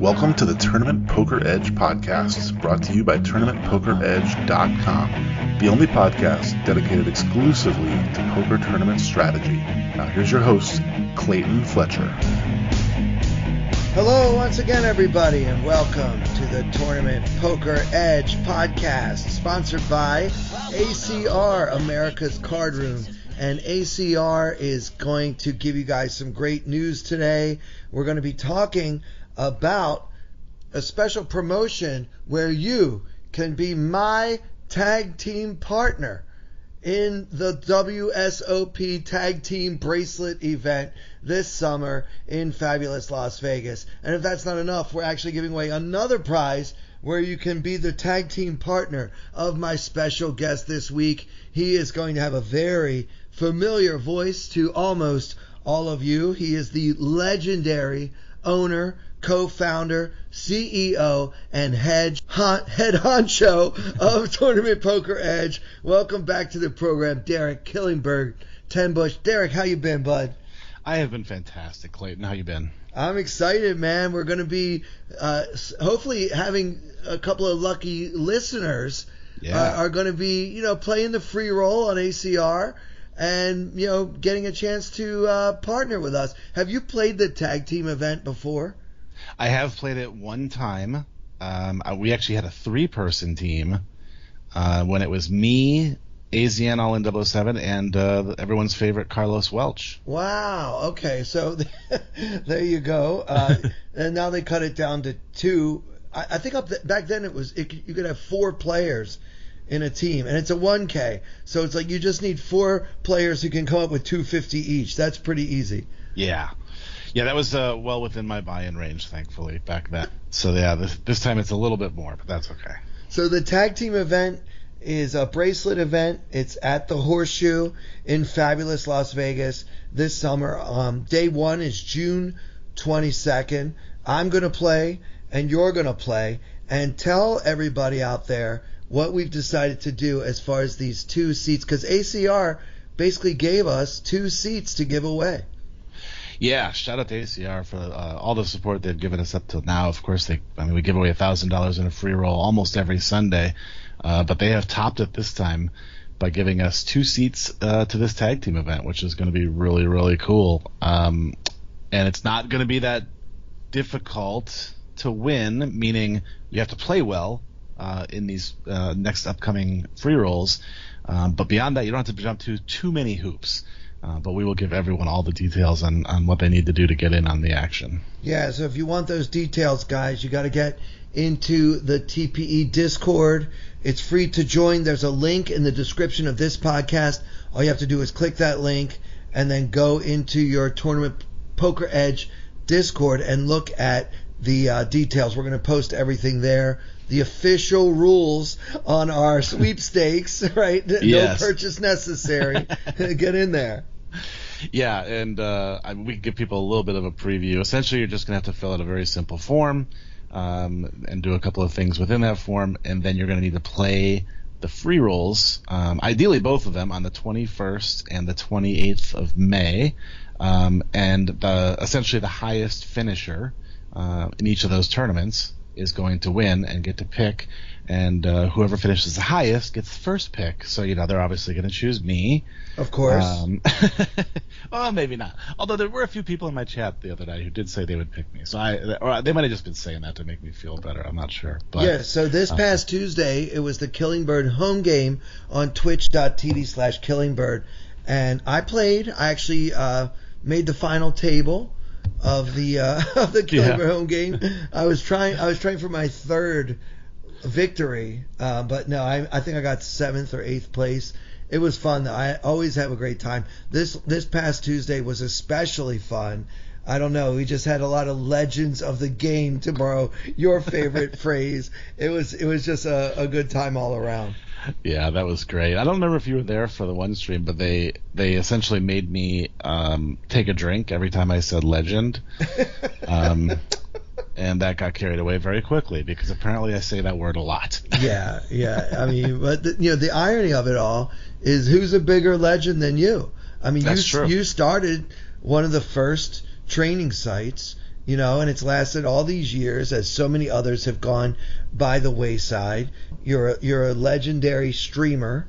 Welcome to the Tournament Poker Edge podcast, brought to you by TournamentPokerEdge.com, the only podcast dedicated exclusively to poker tournament strategy. Now here's your host, Clayton Fletcher. Hello once again, everybody, and welcome to the Tournament Poker Edge podcast, sponsored by ACR, America's Cardroom. And ACR is going to give you guys some great news today. We're going to be talking about a special promotion where you can be my tag team partner in the WSOP Tag Team Bracelet event this summer in fabulous Las Vegas. And if that's not enough, we're actually giving away another prize where you can be the tag team partner of my special guest this week. He is going to have a very familiar voice to almost all of you. He is the legendary owner, co-founder, CEO, and head honcho of Tournament Poker Edge. Welcome back to the program, Derek Killingbird, Tenbusch. Derek, how you been, bud? I have been fantastic, Clayton. How you been? I'm excited, man. We're going to be hopefully having a couple of lucky listeners are going to be, playing the free roll on ACR and, getting a chance to partner with us. Have you played the tag team event before? I have played it one time. We actually had a three-person team when it was me, AZN All in 007, and everyone's favorite Carlos Welch. Wow. Okay. So there you go. And now they cut it down to two. I think back then you could have four players in a team, and it's a 1K. So it's like you just need four players who can come up with $250 each. That's pretty easy. Yeah. Yeah, that was well within my buy-in range, thankfully, back then. So yeah, this time it's a little bit more, but that's okay. So the tag team event is a bracelet event. It's at the Horseshoe in fabulous Las Vegas this summer. Day one is June 22nd. I'm going to play, and you're going to play, and tell everybody out there what we've decided to do as far as these two seats, because ACR basically gave us two seats to give away. Yeah, shout out to ACR for all the support they've given us up till now. Of course, we give away $1,000 in a free roll almost every Sunday, but they have topped it this time by giving us two seats to this tag team event, which is going to be really, really cool. And it's not going to be that difficult to win, meaning you have to play well in these next upcoming free rolls. But beyond that, you don't have to jump to too many hoops. But we will give everyone all the details on what they need to do to get in on the action. Yeah, so if you want those details, guys, you got to get into the TPE Discord. It's free to join. There's a link in the description of this podcast. All you have to do is click that link and then go into your Tournament Poker Edge Discord and look at the details. We're going to post everything there. The official rules on our sweepstakes, right? Yes. No purchase necessary. Get in there. Yeah, and we can give people a little bit of a preview. Essentially, you're just going to have to fill out a very simple form and do a couple of things within that form, and then you're going to need to play the free rolls, ideally both of them, on the 21st and the 28th of May, and essentially the highest finisher in each of those tournaments is going to win and get to pick, and whoever finishes the highest gets the first pick. So, they're obviously going to choose me. Of course. Well, maybe not. Although there were a few people in my chat the other night who did say they would pick me. So or they might have just been saying that to make me feel better. I'm not sure. But, yeah, so this past Tuesday, it was the Killingbird home game on twitch.tv/Killingbird. And I played. I actually made the final table of the Killingbird home game. I was trying for my third victory, but no, I think I got 7th or 8th place. It was fun. I always have a great time. This past Tuesday was especially fun. I don't know. We just had a lot of legends of the game, to borrow your favorite phrase. It was just a good time all around. Yeah, that was great. I don't remember if you were there for the one stream, but they essentially made me take a drink every time I said legend. And that got carried away very quickly because apparently I say that word a lot. Yeah. I mean, but the irony of it all is, who's a bigger legend than you? I mean, you started one of the first training sites, and it's lasted all these years as so many others have gone by the wayside. You're a legendary streamer.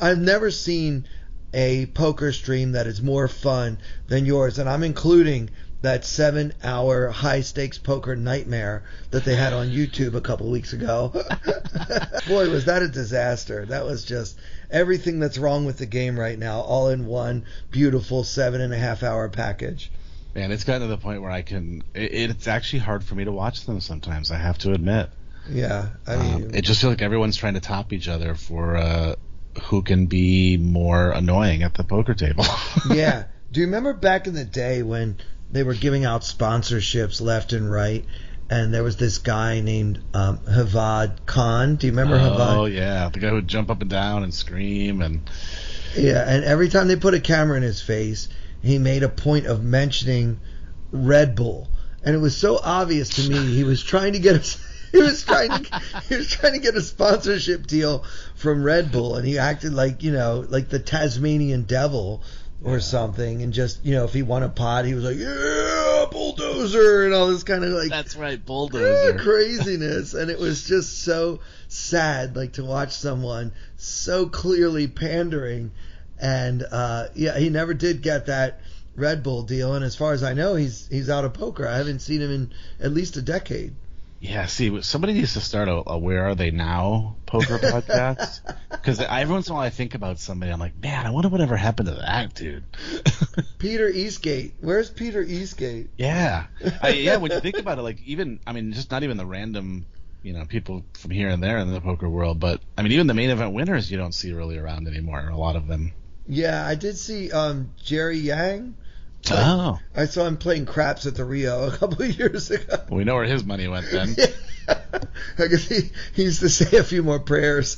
I've never seen a poker stream that is more fun than yours, and I'm including that 7-hour high-stakes poker nightmare that they had on YouTube a couple weeks ago. Boy, was that a disaster. That was just everything that's wrong with the game right now, all in one beautiful 7.5-hour package. Man, it's gotten to the point where it's actually hard for me to watch them sometimes, I have to admit. Yeah. I mean, it just feels like everyone's trying to top each other for who can be more annoying at the poker table. Yeah. Do you remember back in the day when they were giving out sponsorships left and right, and there was this guy named Havad Khan? Do you remember Havad? Oh, yeah. The guy who would jump up and down and scream. Yeah, and every time they put a camera in his face, he made a point of mentioning Red Bull. And it was so obvious to me he was trying to get a sponsorship deal from Red Bull, and he acted like the Tasmanian devil or something, and just if he won a pot, he was like, yeah, bulldozer, and all this kind of that's right, bulldozer craziness. And it was just so sad, to watch someone so clearly pandering. And he never did get that Red Bull deal, and as far as I know, he's out of poker. I haven't seen him in at least a decade. Yeah, see, somebody needs to start a Where Are They Now poker podcast. Because every once in a while I think about somebody, I'm like, man, I wonder whatever happened to that dude. Peter Eastgate. Where's Peter Eastgate? Yeah. When you think about it, just not even the random, people from here and there in the poker world, but, even the main event winners you don't see really around anymore, a lot of them. Yeah, I did see Jerry Yang. Oh. I saw him playing craps at the Rio a couple of years ago. Well, we know where his money went then. Yeah. I guess he used to say a few more prayers.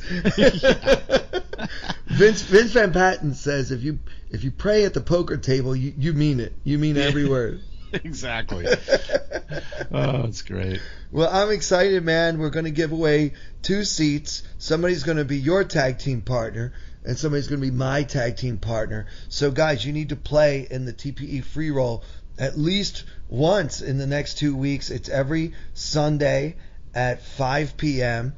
Vince Van Patten says if you pray at the poker table, you mean it. You mean every word. Exactly. Oh, it's great. Well, I'm excited, man. We're going to give away 2 seats. Somebody's going to be your tag team partner, and somebody's going to be my tag team partner. So, guys, you need to play in the TPE Freeroll at least once in the next 2 weeks. It's every Sunday at 5 p.m.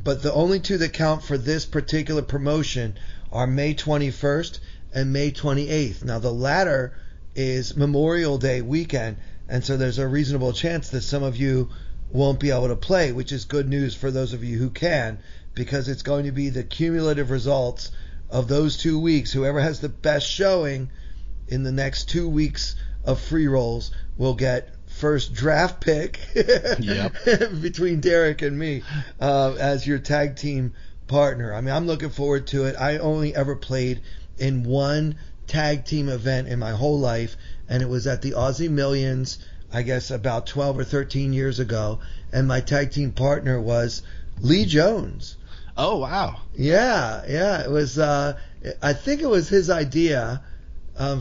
But the only 2 that count for this particular promotion are May 21st and May 28th. Now, the latter is Memorial Day weekend, and so there's a reasonable chance that some of you won't be able to play, which is good news for those of you who can, because it's going to be the cumulative results of those 2 weeks. Whoever has the best showing in the next 2 weeks of free rolls will get first draft pick between Derek and me as your tag team partner. I'm looking forward to it. I only ever played in one tag team event in my whole life, and it was at the Aussie Millions, I guess about 12 or 13 years ago, and my tag team partner was Lee Jones. Oh, wow. Yeah, it was I think it was his idea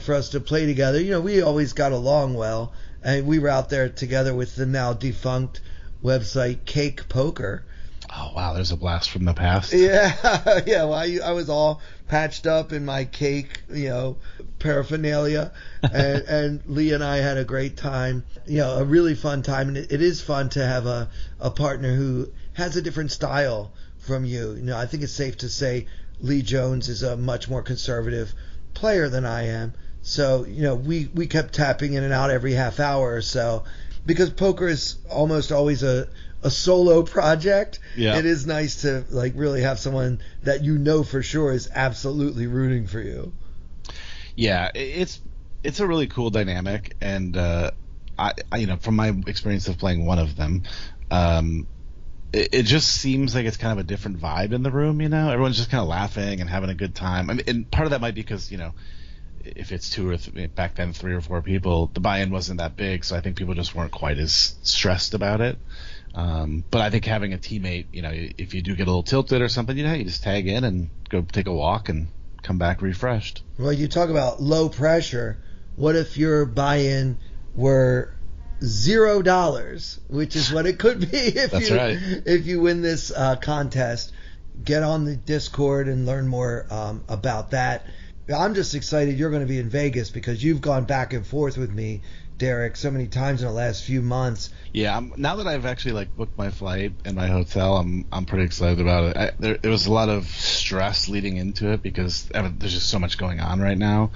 for us to play together. We always got along well, and we were out there together with the now defunct website Cake Poker. Oh, wow, there's a blast from the past. Yeah. Well, I was all patched up in my cake, paraphernalia, and Lee and I had a great time, a really fun time. And it is fun to have a partner who has a different style from you. I think it's safe to say Lee Jones is a much more conservative player than I am. So, we kept tapping in and out every half hour or so, because poker is almost always a solo project. Yeah. It is nice to really have someone that for sure is absolutely rooting for you. Yeah, it's a really cool dynamic, and I from my experience of playing one of them, it just seems like it's kind of a different vibe in the room. Everyone's just kind of laughing and having a good time. And part of that might be because if it's 2 or back then 3 or 4 people, the buy-in wasn't that big, so I think people just weren't quite as stressed about it. But I think having a teammate, if you do get a little tilted or something, you just tag in and go take a walk and come back refreshed. Well, you talk about low pressure. What if your buy-in were $0, which is what it could be if you win this contest? Get on the Discord and learn more about that. I'm just excited you're going to be in Vegas because you've gone back and forth with me, Derek, so many times in the last few months. Yeah, now that I've actually booked my flight and my hotel, I'm pretty excited about it. There was a lot of stress leading into it because there's just so much going on right now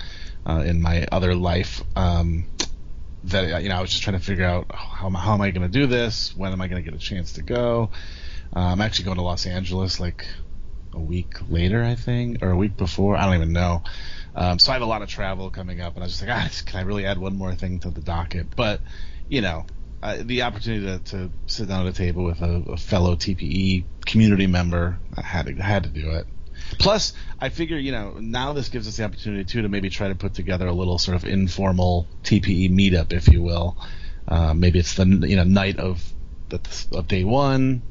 in my other life that I was just trying to figure out how am I going to do this? When am I going to get a chance to go? I'm actually going to Los Angeles a week later, I think, or a week before. I don't even know. So I have a lot of travel coming up, and I was just like, can I really add one more thing to the docket? But, the opportunity to sit down at a table with a fellow TPE community member, I had to do it. Plus, I figure, now this gives us the opportunity, too, to maybe try to put together a little sort of informal TPE meetup, if you will. Maybe it's the night of day one.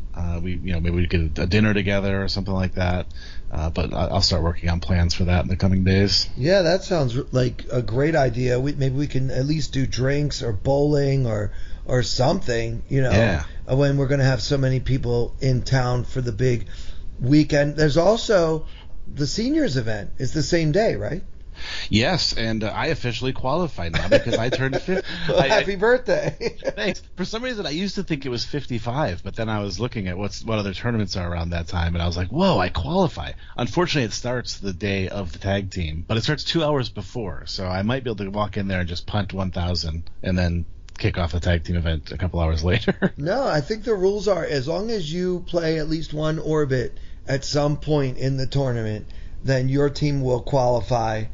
Maybe we get a dinner together or something like that. But I'll start working on plans for that in the coming days. Yeah, that sounds like a great idea. Maybe we can at least do drinks or bowling or something, when we're going to have so many people in town for the big weekend. There's also the seniors event. It's the same day, right? Yes, and I officially qualified now because I turned 50. Well, happy birthday. Thanks. For some reason, I used to think it was 55, but then I was looking at what other tournaments are around that time, and I was like, whoa, I qualify. Unfortunately, it starts the day of the tag team, but it starts 2 hours before, so I might be able to walk in there and just punt 1,000 and then kick off the tag team event a couple hours later. No, I think the rules are as long as you play at least one orbit at some point in the tournament, then your team will qualify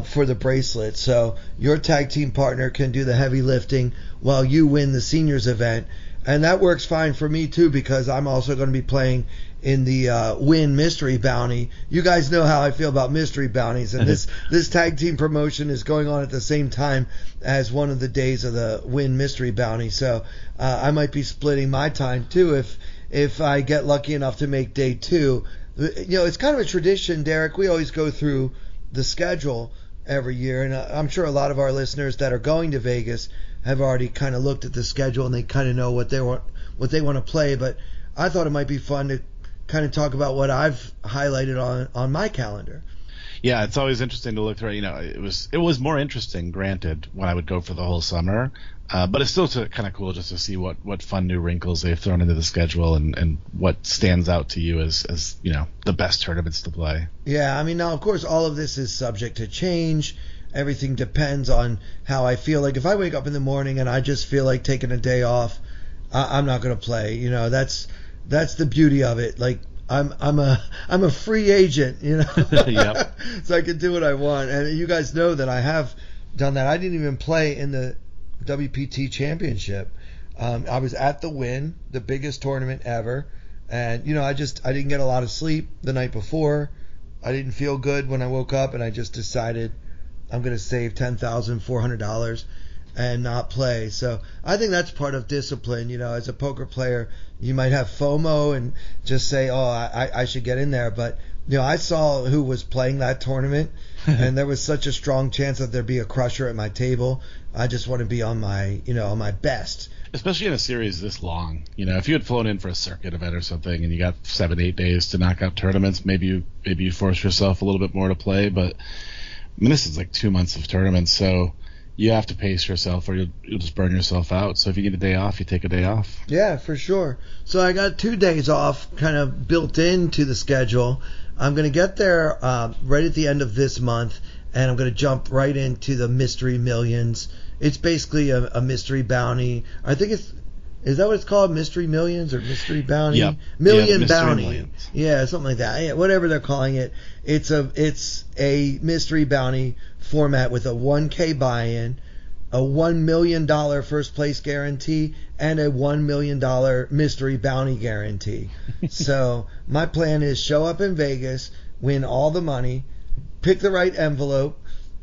for the bracelet. So your tag team partner can do the heavy lifting while you win the seniors event. And that works fine for me too because I'm also going to be playing in the Win Mystery Bounty. You guys know how I feel about Mystery Bounties, and this tag team promotion is going on at the same time as one of the days of the Win Mystery Bounty. So I might be splitting my time too if I get lucky enough to make day two. It's kind of a tradition, Derek. We always go through the schedule every year, and I'm sure a lot of our listeners that are going to Vegas have already kind of looked at the schedule and they kind of know what they want to play. But I thought it might be fun to kind of talk about what I've highlighted on my calendar. Yeah, it's always interesting to look through. It was more interesting, granted, when I would go for the whole summer. But it's still kind of cool just to see what fun new wrinkles they've thrown into the schedule and what stands out to you as the best tournaments to play. Yeah, I mean, now, of course, all of this is subject to change. Everything depends on how I feel. Like, if I wake up in the morning and I just feel like taking a day off, I'm not going to play. That's the beauty of it. Like, I'm a free agent, Yep. So I can do what I want. And you guys know that I have done that. I didn't even play in the WPT Championship. I was at the Win, the biggest tournament ever, and I didn't get a lot of sleep the night before. I didn't feel good when I woke up, and I just decided I'm going to save $10,400 and not play. So I think that's part of discipline. As a poker player, you might have FOMO and just say, oh, I should get in there. But I saw who was playing that tournament, and there was such a strong chance that there'd be a crusher at my table. I just want to be on my best. Especially in a series this long. If you had flown in for a circuit event or something and you got 7-8 days to knock out tournaments, maybe you force yourself a little bit more to play. But this is like 2 months of tournaments, so you have to pace yourself or you'll just burn yourself out. So if you need a day off, you take a day off. Yeah, for sure. So I got 2 days off kind of built into the schedule. I'm going to get there right at the end of this month, and I'm going to jump right into the Mystery Millions. It's basically a mystery bounty. I think is that what it's called? Mystery Millions or Mystery Bounty? Yep. Million Mystery Bounty. Millions. Yeah, something like that. Yeah, whatever they're calling it. It's a mystery bounty format with a 1K buy-in, a $1 million first place guarantee, and a $1 million mystery bounty guarantee. So my plan is show up in Vegas, win all the money, pick the right envelope,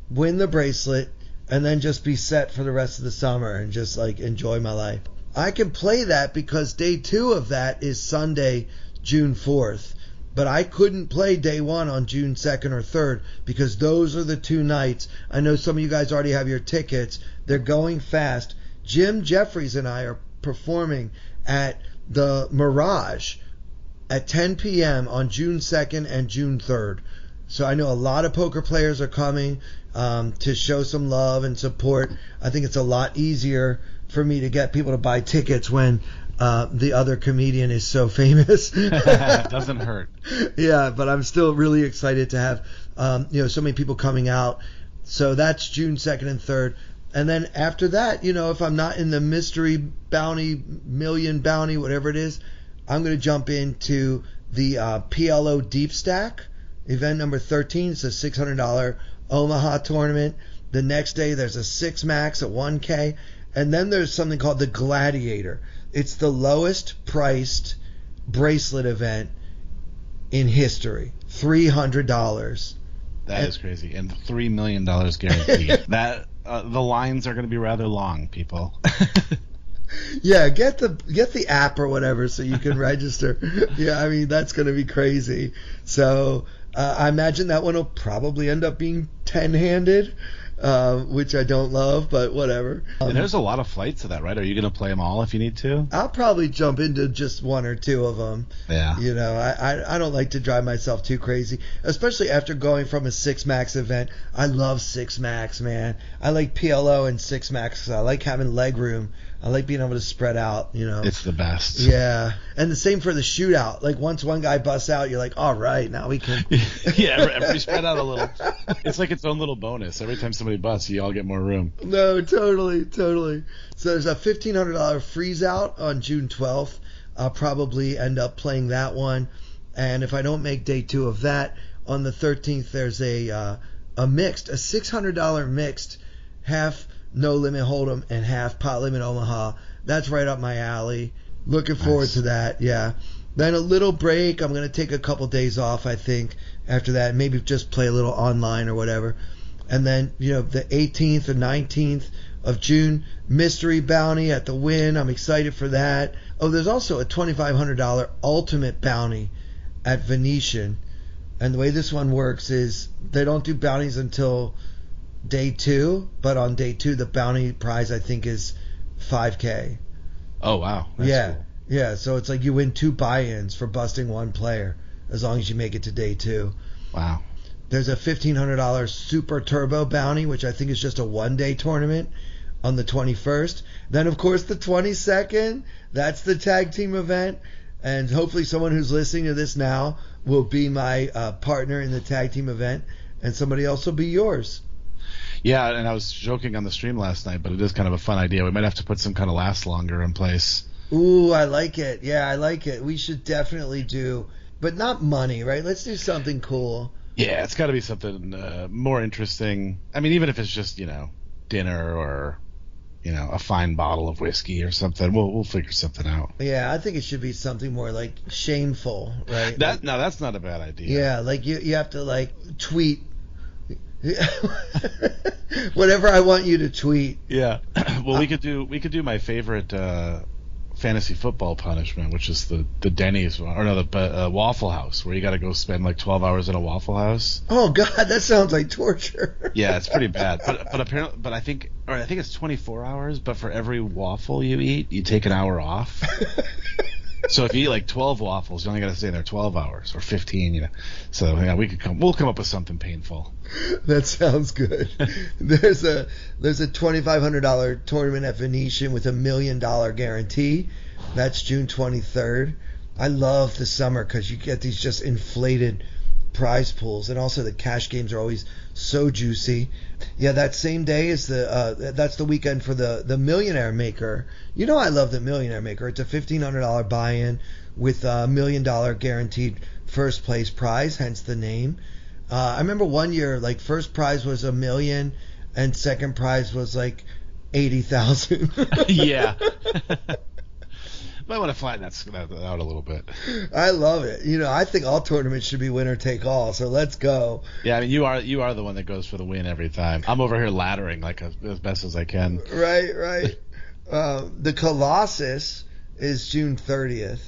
win the bracelet, and then just be set for the rest of the summer and just enjoy my life. I can play that because day 2 of that is Sunday, June 4th. But I couldn't play day 1 on June 2nd or 3rd because those are the 2 nights. I know some of you guys already have your tickets. They're going fast. Jim Jeffries and I are performing at the Mirage at 10 p.m. on June 2nd and June 3rd. So I know a lot of poker players are coming to show some love and support. I think it's a lot easier for me to get people to buy tickets when the other comedian is so famous. Doesn't hurt. Yeah, but I'm still really excited to have so many people coming out. So that's June 2nd and 3rd. And then after that, if I'm not in the mystery bounty, million bounty, whatever it is, I'm going to jump into the PLO Deep Stack, event number 13. It's a $600 Omaha tournament. The next day, there's a 6 max at 1K. And then there's something called the Gladiator. It's the lowest priced bracelet event in history. $300. That is crazy. And $3 million guaranteed. That the lines are going to be rather long, people. Yeah, get the app or whatever so you can register. Yeah, I mean, that's going to be crazy. So I imagine that one will probably end up being 10-handed, which I don't love, but whatever. And there's a lot of flights to that, right? Are you going to play them all if you need to? I'll probably jump into just one or two of them. Yeah. I don't like to drive myself too crazy, especially after going from a 6 max event. I love 6 max, man. I like PLO and 6 max. I like having leg room. I like being able to spread out, It's the best. Yeah. And the same for the shootout. Like, once one guy busts out, you're like, all right, now we can. Yeah, everybody spread out a little. It's like its own little bonus. Every time somebody busts, you all get more room. No, totally. So there's a $1,500 freeze out on June 12th. I'll probably end up playing that one. And if I don't make day 2 of that, on the 13th, there's a mixed, a $600 mixed, half No Limit Hold'em and half Pot Limit Omaha. That's right up my alley. Looking forward to that, yeah. Then a little break. I'm going to take a couple days off, I think, after that. Maybe just play a little online or whatever. And then, the 18th or 19th of June, Mystery Bounty at the Wynn. I'm excited for that. Oh, there's also a $2,500 Ultimate Bounty at Venetian. And the way this one works is they don't do bounties until day 2, but on day 2 the bounty prize I think is $5K. Oh wow. That's cool. Yeah, so it's like you win 2 buy-ins for busting one player as long as you make it to day 2. Wow. There's a $1,500 Super Turbo Bounty, which I think is just a 1-day tournament on the 21st. Then of course the 22nd, that's the tag team event, and hopefully someone who's listening to this now will be my partner in the tag team event, and somebody else will be yours. Yeah, and I was joking on the stream last night, but it is kind of a fun idea. We might have to put some kind of last longer in place. Ooh, I like it. Yeah, I like it. We should definitely do, but not money, right? Let's do something cool. Yeah, it's got to be something more interesting. I mean, even if it's just, dinner or, a fine bottle of whiskey or something, we'll figure something out. Yeah, I think it should be something more like shameful, right? No, that's not a bad idea. Yeah, like you have to like tweet whatever I want you to tweet. Yeah. Well, we could do my favorite fantasy football punishment, which is the Denny's one, or no, the Waffle House, where you got to go spend like 12 hours in a Waffle House. Oh God, that sounds like torture. Yeah, it's pretty bad. But apparently, I think it's 24 hours. But for every waffle you eat, you take an hour off. So if you eat like 12 waffles, you only got to stay there 12 hours or 15. So yeah, we'll come up with something painful. That sounds good. There's a $2,500 tournament at Venetian with $1 million guarantee. That's June 23rd. I love the summer because you get these just inflated prize pools, and also the cash games are always so juicy. Yeah, that same day is that's the weekend for the Millionaire Maker. I love the Millionaire Maker. It's a $1,500 buy-in with a $1 million guaranteed first place prize, hence the name. I remember one year, like, first prize was $1 million and second prize was like 80,000. Yeah. Might want to flatten that out a little bit. I love it. I think all tournaments should be winner take all. So let's go. Yeah, I mean, you are the one that goes for the win every time. I'm over here laddering like as best as I can. Right. The Colossus is June 30th.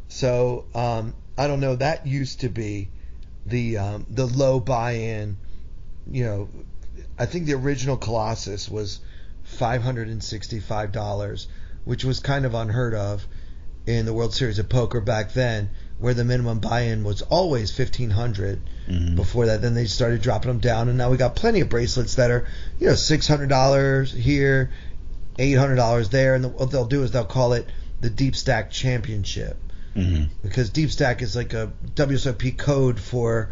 So I don't know. That used to be the low buy-in. I think the original Colossus was $565, which was kind of unheard of in the World Series of Poker back then, where the minimum buy-in was always $1,500 before that. Then they started dropping them down, and now we got plenty of bracelets that are, $600 here, $800 there, and what they'll do is they'll call it the Deep Stack Championship, because Deep Stack is like a WSOP code for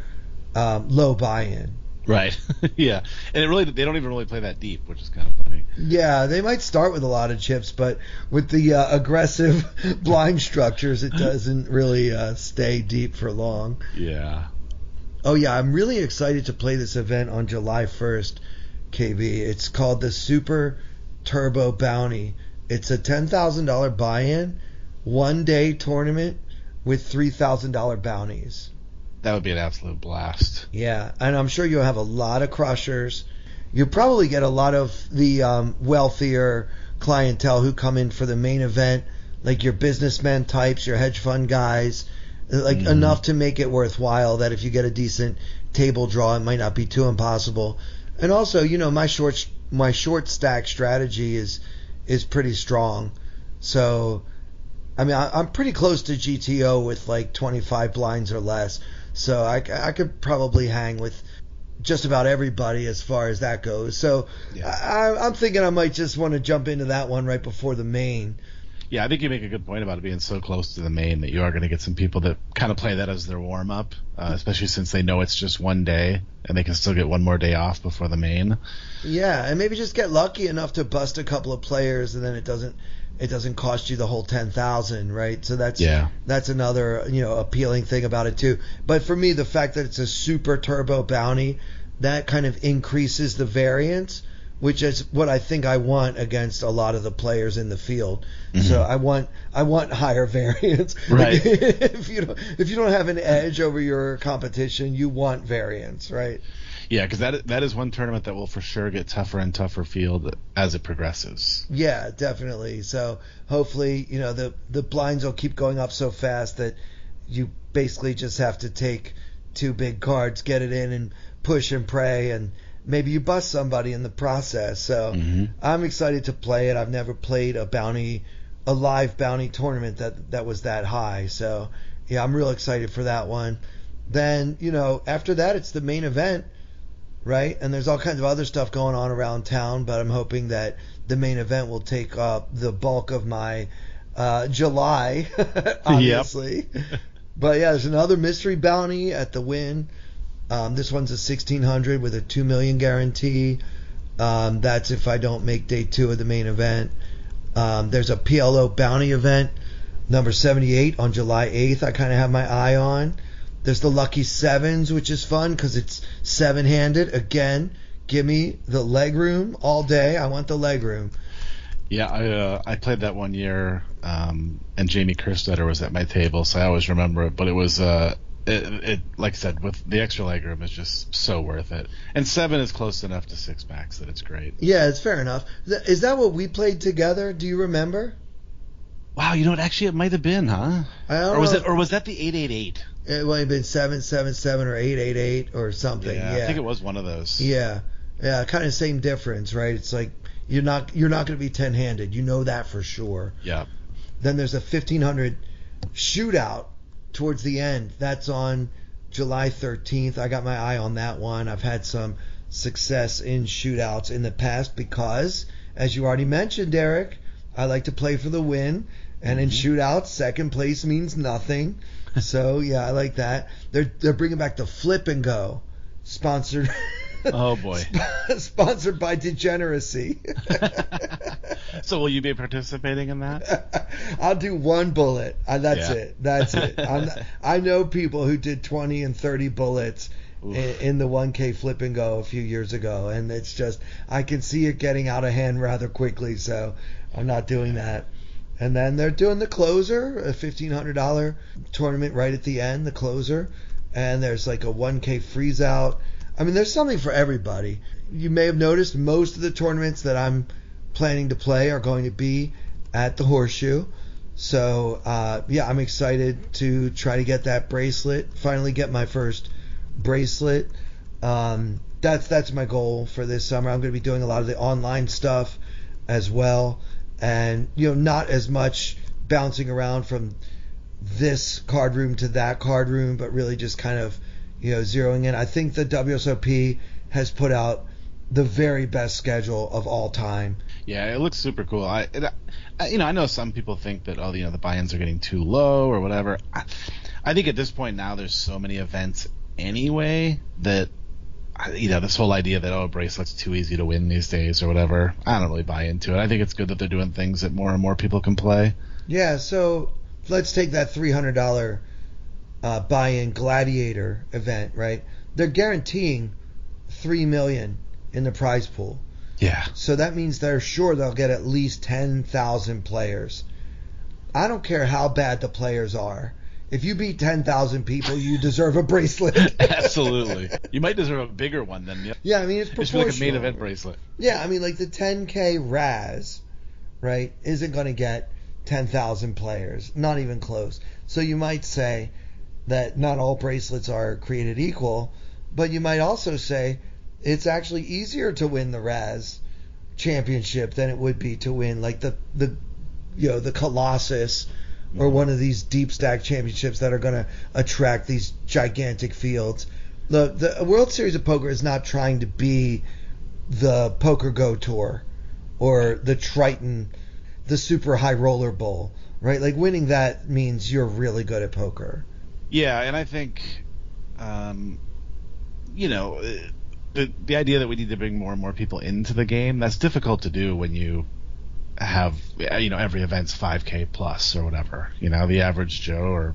low buy-in. Right. Yeah. And they don't even really play that deep, which is kind of funny. Yeah, they might start with a lot of chips, but with the aggressive blind structures, it doesn't really stay deep for long. Yeah. Oh, yeah, I'm really excited to play this event on July 1st, KB. It's called the Super Turbo Bounty. It's a $10,000 buy-in, one-day tournament with $3,000 bounties. That would be an absolute blast. Yeah, and I'm sure you'll have a lot of crushers. You'll probably get a lot of the wealthier clientele who come in for the main event, like your businessmen types, your hedge fund guys, enough to make it worthwhile that if you get a decent table draw, it might not be too impossible. And also, my short stack strategy is pretty strong. So, I mean, I'm pretty close to GTO with like 25 blinds or less. So I could probably hang with just about everybody as far as that goes. So yeah. I'm thinking I might just want to jump into that one right before the main. Yeah, I think you make a good point about it being so close to the main that you are going to get some people that kind of play that as their warm-up, especially since they know it's just one day and they can still get one more day off before the main. Yeah, and maybe just get lucky enough to bust a couple of players, and then it doesn't cost you the whole 10,000, right? So that's another appealing thing about it too. But for me, the fact that it's a super turbo bounty, that kind of increases the variance, which is what I think I want against a lot of the players in the field. So I want higher variance. Right. if you don't have an edge over your competition, you want variance, right? Yeah, because that is one tournament that will for sure get tougher and tougher field as it progresses. Yeah, definitely. So hopefully, the blinds will keep going up so fast that you basically just have to take two big cards, get it in, and push and pray, and maybe you bust somebody in the process. So I'm excited to play it. I've never played a live bounty tournament that was that high. So yeah, I'm real excited for that one. Then, after that, it's the main event. Right, and there's all kinds of other stuff going on around town, but I'm hoping that the main event will take up the bulk of my July, obviously. Yep. But yeah, there's another mystery bounty at the Win. This one's a 1,600 with a 2 million guarantee. That's if I don't make day 2 of the main event. There's a PLO bounty event, number 78 on July 8th. I kind of have my eye on. There's the Lucky Sevens, which is fun because it's 7-handed. Again, give me the leg room all day. I want the leg room. Yeah, I played that one year, and Jamie Kerstetter was at my table, so I always remember it. But it was, it like I said, with the extra leg room, it's just so worth it. And 7 is close enough to 6-packs that it's great. Yeah, it's fair enough. Is that what we played together? Do you remember? Wow, actually it might have been, huh? Or was that the 888? It might have been 777 or 888 or something. Yeah, I think it was one of those. Yeah, kind of same difference, right? It's like you're not going to be 10-handed. You know that for sure. Yeah. Then there's a 1,500 shootout towards the end. That's on July 13th. I got my eye on that one. I've had some success in shootouts in the past because, as you already mentioned, Derek, I like to play for the win. And in shootouts, second place means nothing. So yeah, I like that. They're bringing back the Flip and Go, sponsored. Oh boy. Sponsored by Degeneracy. So will you be participating in that? I'll do one bullet. That's it. I know people who did 20 and 30 bullets in the 1K Flip and Go a few years ago, and it's just I can see it getting out of hand rather quickly. So I'm not doing that. And then they're doing the closer, a $1,500 tournament right at the end, the closer. And there's like a 1K freeze out. I mean, there's something for everybody. You may have noticed most of the tournaments that I'm planning to play are going to be at the Horseshoe. So, I'm excited to try to get that bracelet, finally get my first bracelet. That's my goal for this summer. I'm going to be doing a lot of the online stuff as well. And, not as much bouncing around from this card room to that card room, but really just kind of, zeroing in. I think the WSOP has put out the very best schedule of all time. Yeah, it looks super cool. I know some people think that the buy-ins are getting too low or whatever. I think at this point now there's so many events anyway that this whole idea that a bracelet's too easy to win these days or whatever, I don't really buy into it. I think it's good that they're doing things that more and more people can play. Yeah, so let's take that $300 buy-in Gladiator event, right? They're guaranteeing $3 million in the prize pool. Yeah. So that means they're sure they'll get at least 10,000 players. I don't care how bad the players are. If you beat 10,000 people, you deserve a bracelet. Absolutely. You might deserve a bigger one than Yeah, I mean, it's proportional. It's like a main event bracelet. Yeah, I mean, like the 10K Raz, right, isn't going to get 10,000 players. Not even close. So you might say that not all bracelets are created equal, but you might also say it's actually easier to win the Raz championship than it would be to win like the Colossus or one of these deep stack championships that are going to attract these gigantic fields. The World Series of Poker is not trying to be the Poker Go Tour or the Triton, the Super High Roller Bowl, right? Like winning that means you're really good at poker. Yeah, and I think, the idea that we need to bring more and more people into the game, that's difficult to do when you have, every event's 5K plus or whatever. The average Joe or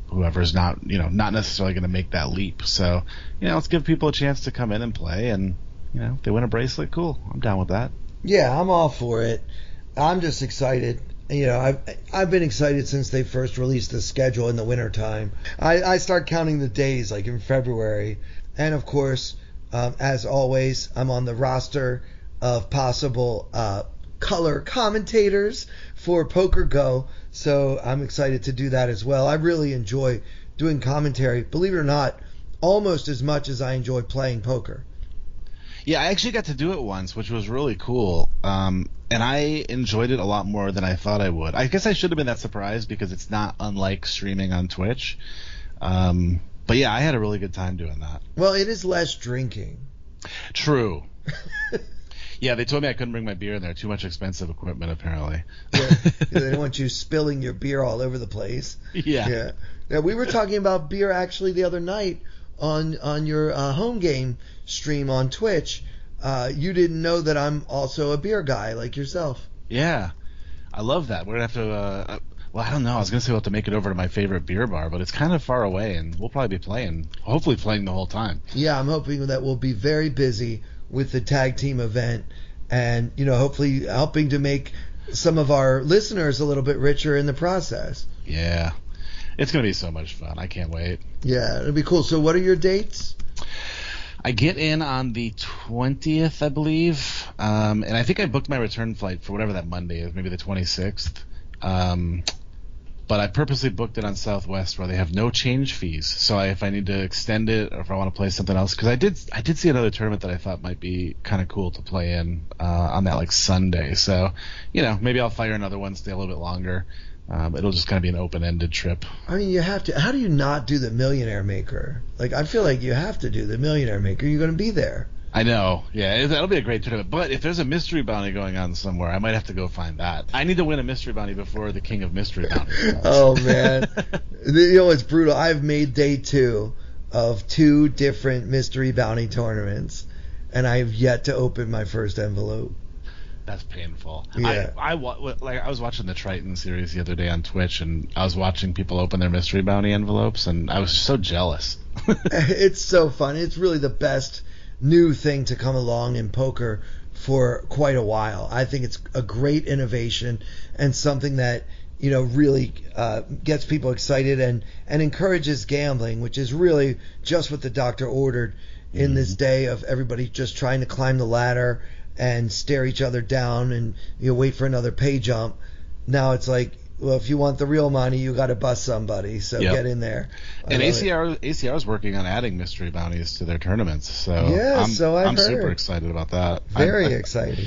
whoever's not necessarily going to make that leap. So, let's give people a chance to come in and play, and, if they win a bracelet, cool. I'm down with that. Yeah, I'm all for it. I'm just excited. I've been excited since they first released the schedule in the wintertime. I start counting the days like in February. And of course, as always, I'm on the roster of possible color commentators for Poker Go. So I'm excited to do that as well. I really enjoy doing commentary, believe it or not, almost as much as I enjoy playing poker. Yeah, I actually got to do it once, which was really cool. And I enjoyed it a lot more than I thought I would. I guess I should have been that surprised because it's not unlike streaming on Twitch. But yeah, I had a really good time doing that. Well, it is less drinking. True. Yeah, they told me I couldn't bring my beer in there. Too much expensive equipment, apparently. Yeah, they don't want you spilling your beer all over the place. Yeah. Yeah, we were talking about beer actually the other night on your home game stream on Twitch. You didn't know that I'm also a beer guy like yourself. Yeah, I love that. We're going to have to... well, I don't know. I was going to say we'll have to make it over to my favorite beer bar, but it's kind of far away, and we'll probably be hopefully playing the whole time. Yeah, I'm hoping that we'll be very busy with the tag team event and, hopefully helping to make some of our listeners a little bit richer in the process. Yeah, it's going to be so much fun. I can't wait. Yeah, it'll be cool. So what are your dates? I get in on the 20th, I believe, and I think I booked my return flight for whatever that Monday is, maybe the 26th. But I purposely booked it on Southwest where they have no change fees. So if I need to extend it or if I want to play something else, because I did see another tournament that I thought might be kind of cool to play in on that like Sunday. So maybe I'll fire another one, stay a little bit longer. It'll just kind of be an open-ended trip. I mean, you have to. How do you not do the Millionaire Maker? Like, I feel like you have to do the Millionaire Maker. You're going to be there. I know. Yeah, that'll be a great tournament. But if there's a mystery bounty going on somewhere, I might have to go find that. I need to win a mystery bounty before the king of mystery bounties. Oh, man. It's brutal. I've made day 2 of 2 different mystery bounty tournaments, and I have yet to open my first envelope. That's painful. Yeah. I was watching the Triton series the other day on Twitch, and I was watching people open their mystery bounty envelopes, and I was so jealous. It's so fun. It's really the best new thing to come along in poker for quite a while. I think it's a great innovation and something that really gets people excited and encourages gambling, which is really just what the doctor ordered in this day of everybody just trying to climb the ladder and stare each other down and wait for another pay jump. Now it's like, well, if you want the real money, you got to bust somebody. So get in there. And ACR is working on adding mystery bounties to their tournaments. So yeah, I'm I've heard. super excited about that. Very exciting.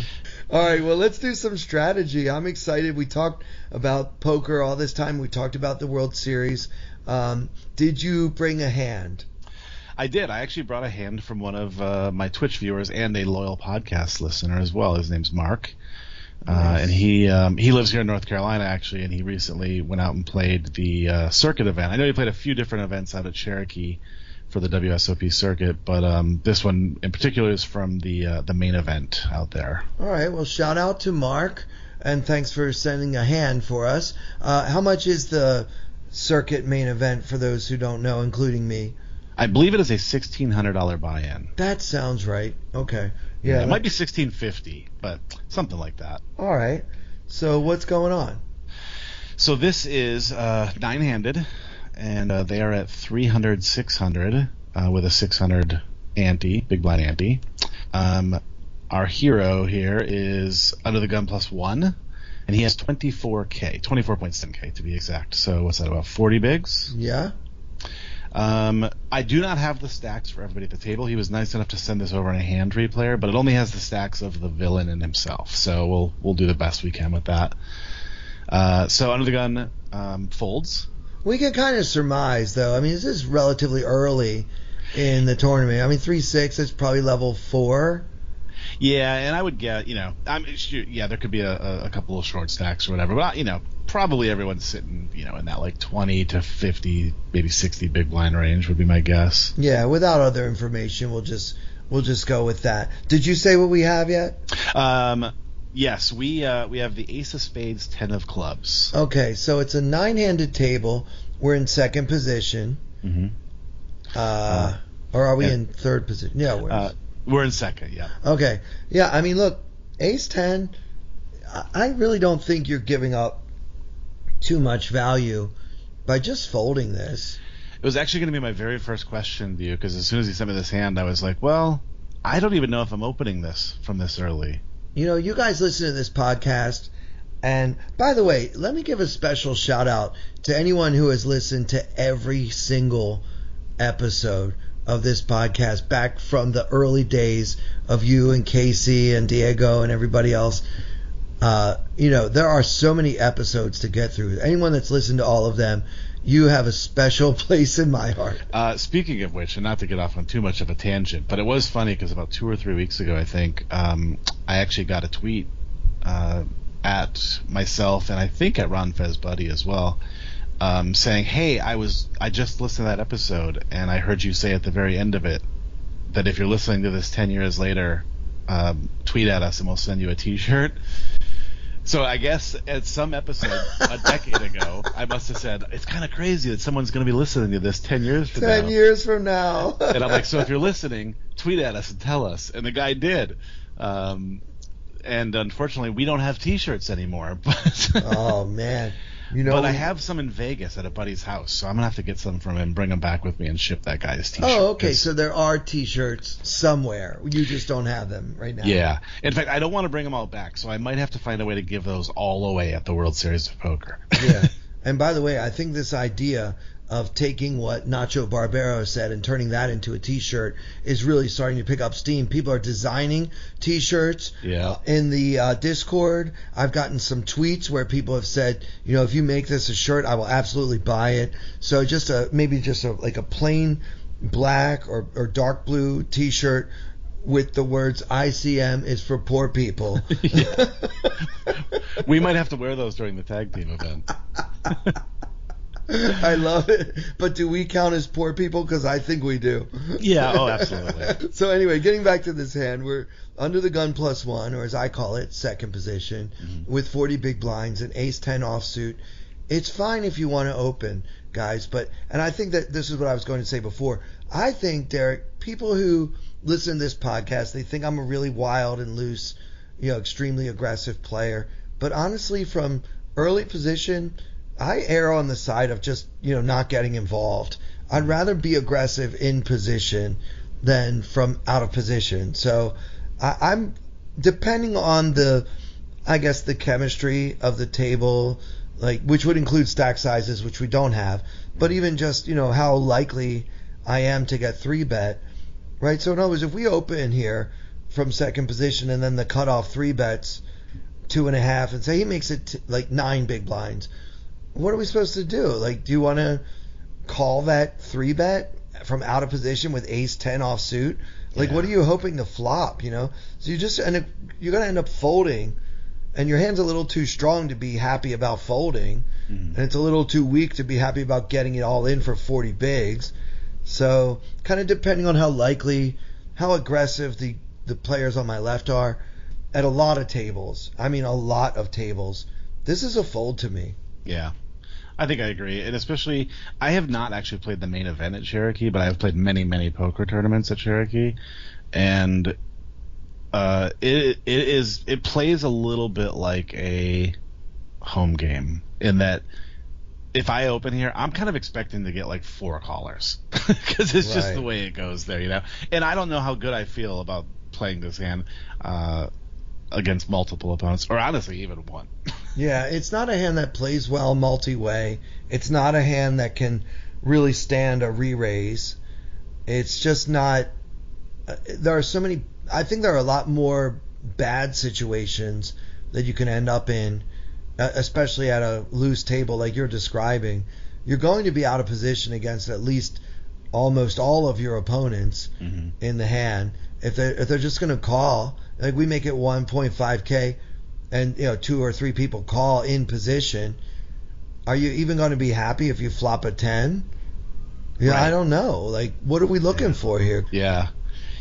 All right, well, let's do some strategy. I'm excited. We talked about poker all this time. We talked about the World Series. Did you bring a hand? I did. I actually brought a hand from one of my Twitch viewers and a loyal podcast listener as well. His name's Mark. Nice. And he lives here in North Carolina, actually, and he recently went out and played the circuit event. I know he played a few different events out at Cherokee for the WSOP circuit, but this one in particular is from the main event out there. All right, well, shout out to Mark, and thanks for sending a hand for us. How much is the circuit main event for those who don't know, including me? I believe it is a $1,600 buy-in. That sounds right. Okay. Yeah, it might be $1,650, but something like that. All right. So what's going on? So this is nine-handed, and they are at 300, 600 with a 600 ante, big blind ante. Our hero here is under the gun +1, and he has 24.7K to be exact. So what's that, about 40 bigs? Yeah. I do not have the stacks for everybody at the table. He was nice enough to send this over in a hand replayer, but it only has the stacks of the villain and himself. So we'll do the best we can with that. So under the gun folds. We can kind of surmise, though. I mean, this is relatively early in the tournament. I mean, 3-6 is probably level 4. Yeah, and I would get, there could be a couple of short stacks or whatever, but probably everyone's sitting, in that like 20 to 50, maybe 60 big blind range would be my guess. Yeah, without other information, we'll just go with that. Did you say what we have yet? Yes, we have the Ace of Spades, 10 of Clubs. Okay, so it's a 9-handed table. We're in second position. Mm-hmm. Or are we in third position? Yeah, we're in second, yeah. Okay. Yeah, I mean, look, Ace 10, I really don't think you're giving up too much value by just folding this. It was actually going to be my very first question to you, because as soon as he sent me this hand, I was like, well, I don't even know if I'm opening this from this early. You guys listen to this podcast, and by the way, let me give a special shout out to anyone who has listened to every single episode of this podcast back from the early days of you and Casey and Diego and everybody else. There are so many episodes to get through. Anyone that's listened to all of them, you have a special place in my heart. Speaking of which, and not to get off on too much of a tangent, but it was funny because about 2 or 3 weeks ago, I think, I actually got a tweet at myself and I think at Ron Fez Buddy as well, saying, hey, I just listened to that episode and I heard you say at the very end of it that if you're listening to this 10 years later, tweet at us and we'll send you a t-shirt. So I guess at some episode a decade ago, I must have said, it's kind of crazy that someone's going to be listening to this 10 years from now. 10 years from now. And I'm like, so if you're listening, tweet at us and tell us. And the guy did. And unfortunately, we don't have t-shirts anymore. But oh, man. But I have some in Vegas at a buddy's house, so I'm going to have to get some from him, bring them back with me, and ship that guy's t-shirt. Oh, okay, so there are t-shirts somewhere. You just don't have them right now. Yeah. In fact, I don't want to bring them all back, so I might have to find a way to give those all away at the World Series of Poker. Yeah. And by the way, I think this idea of taking what Nacho Barbero said and turning that into a t-shirt is really starting to pick up steam. People are designing t-shirts in the Discord. I've gotten some tweets where people have said, if you make this a shirt, I will absolutely buy it. So maybe like a plain black or dark blue t-shirt with the words ICM is for poor people. We might have to wear those during the tag team event. I love it. But do we count as poor people? Because I think we do. Yeah, absolutely. So anyway, getting back to this hand, we're under the gun +1, or as I call it, second position, with 40 big blinds and ace 10 offsuit. It's fine if you want to open, guys, and I think that this is what I was going to say before. I think, Derek, people who listen to this podcast, they think I'm a really wild and loose, extremely aggressive player. But honestly, from early position, I err on the side of just, not getting involved. I'd rather be aggressive in position than from out of position. So I'm depending on the chemistry of the table, which would include stack sizes, which we don't have, but even just, how likely I am to get 3-bet, right? So in other words, if we open here from second position, and then the cutoff 3-bets 2.5, and say he makes it like 9 big blinds. What are we supposed to do? Like, do you want to call that 3-bet from out of position with ace 10 offsuit? Like, what are you hoping to flop? So you're gonna end up folding, and your hand's a little too strong to be happy about folding, and it's a little too weak to be happy about getting it all in for 40 bigs. So kind of depending on how aggressive the players on my left are at a lot of tables. I mean, a lot of tables. This is a fold to me. Yeah. I think I agree, and especially I have not actually played the main event at Cherokee, but I've played many, many poker tournaments at Cherokee, and it plays a little bit like a home game in that if I open here, I'm kind of expecting to get like 4 callers because it's just the way it goes there, And I don't know how good I feel about playing this hand against multiple opponents, or honestly even one. Yeah, it's not a hand that plays well multi-way. It's not a hand that can really stand a re-raise. It's just not. There are so many. I think there are a lot more bad situations that you can end up in, especially at a loose table like you're describing. You're going to be out of position against at least almost all of your opponents in the hand. If they're just going to call, like we make it 1.5K, and 2 or 3 people call in position, are you even going to be happy if you flop a 10? Yeah, right. I don't know. Like, what are we looking for here? Yeah,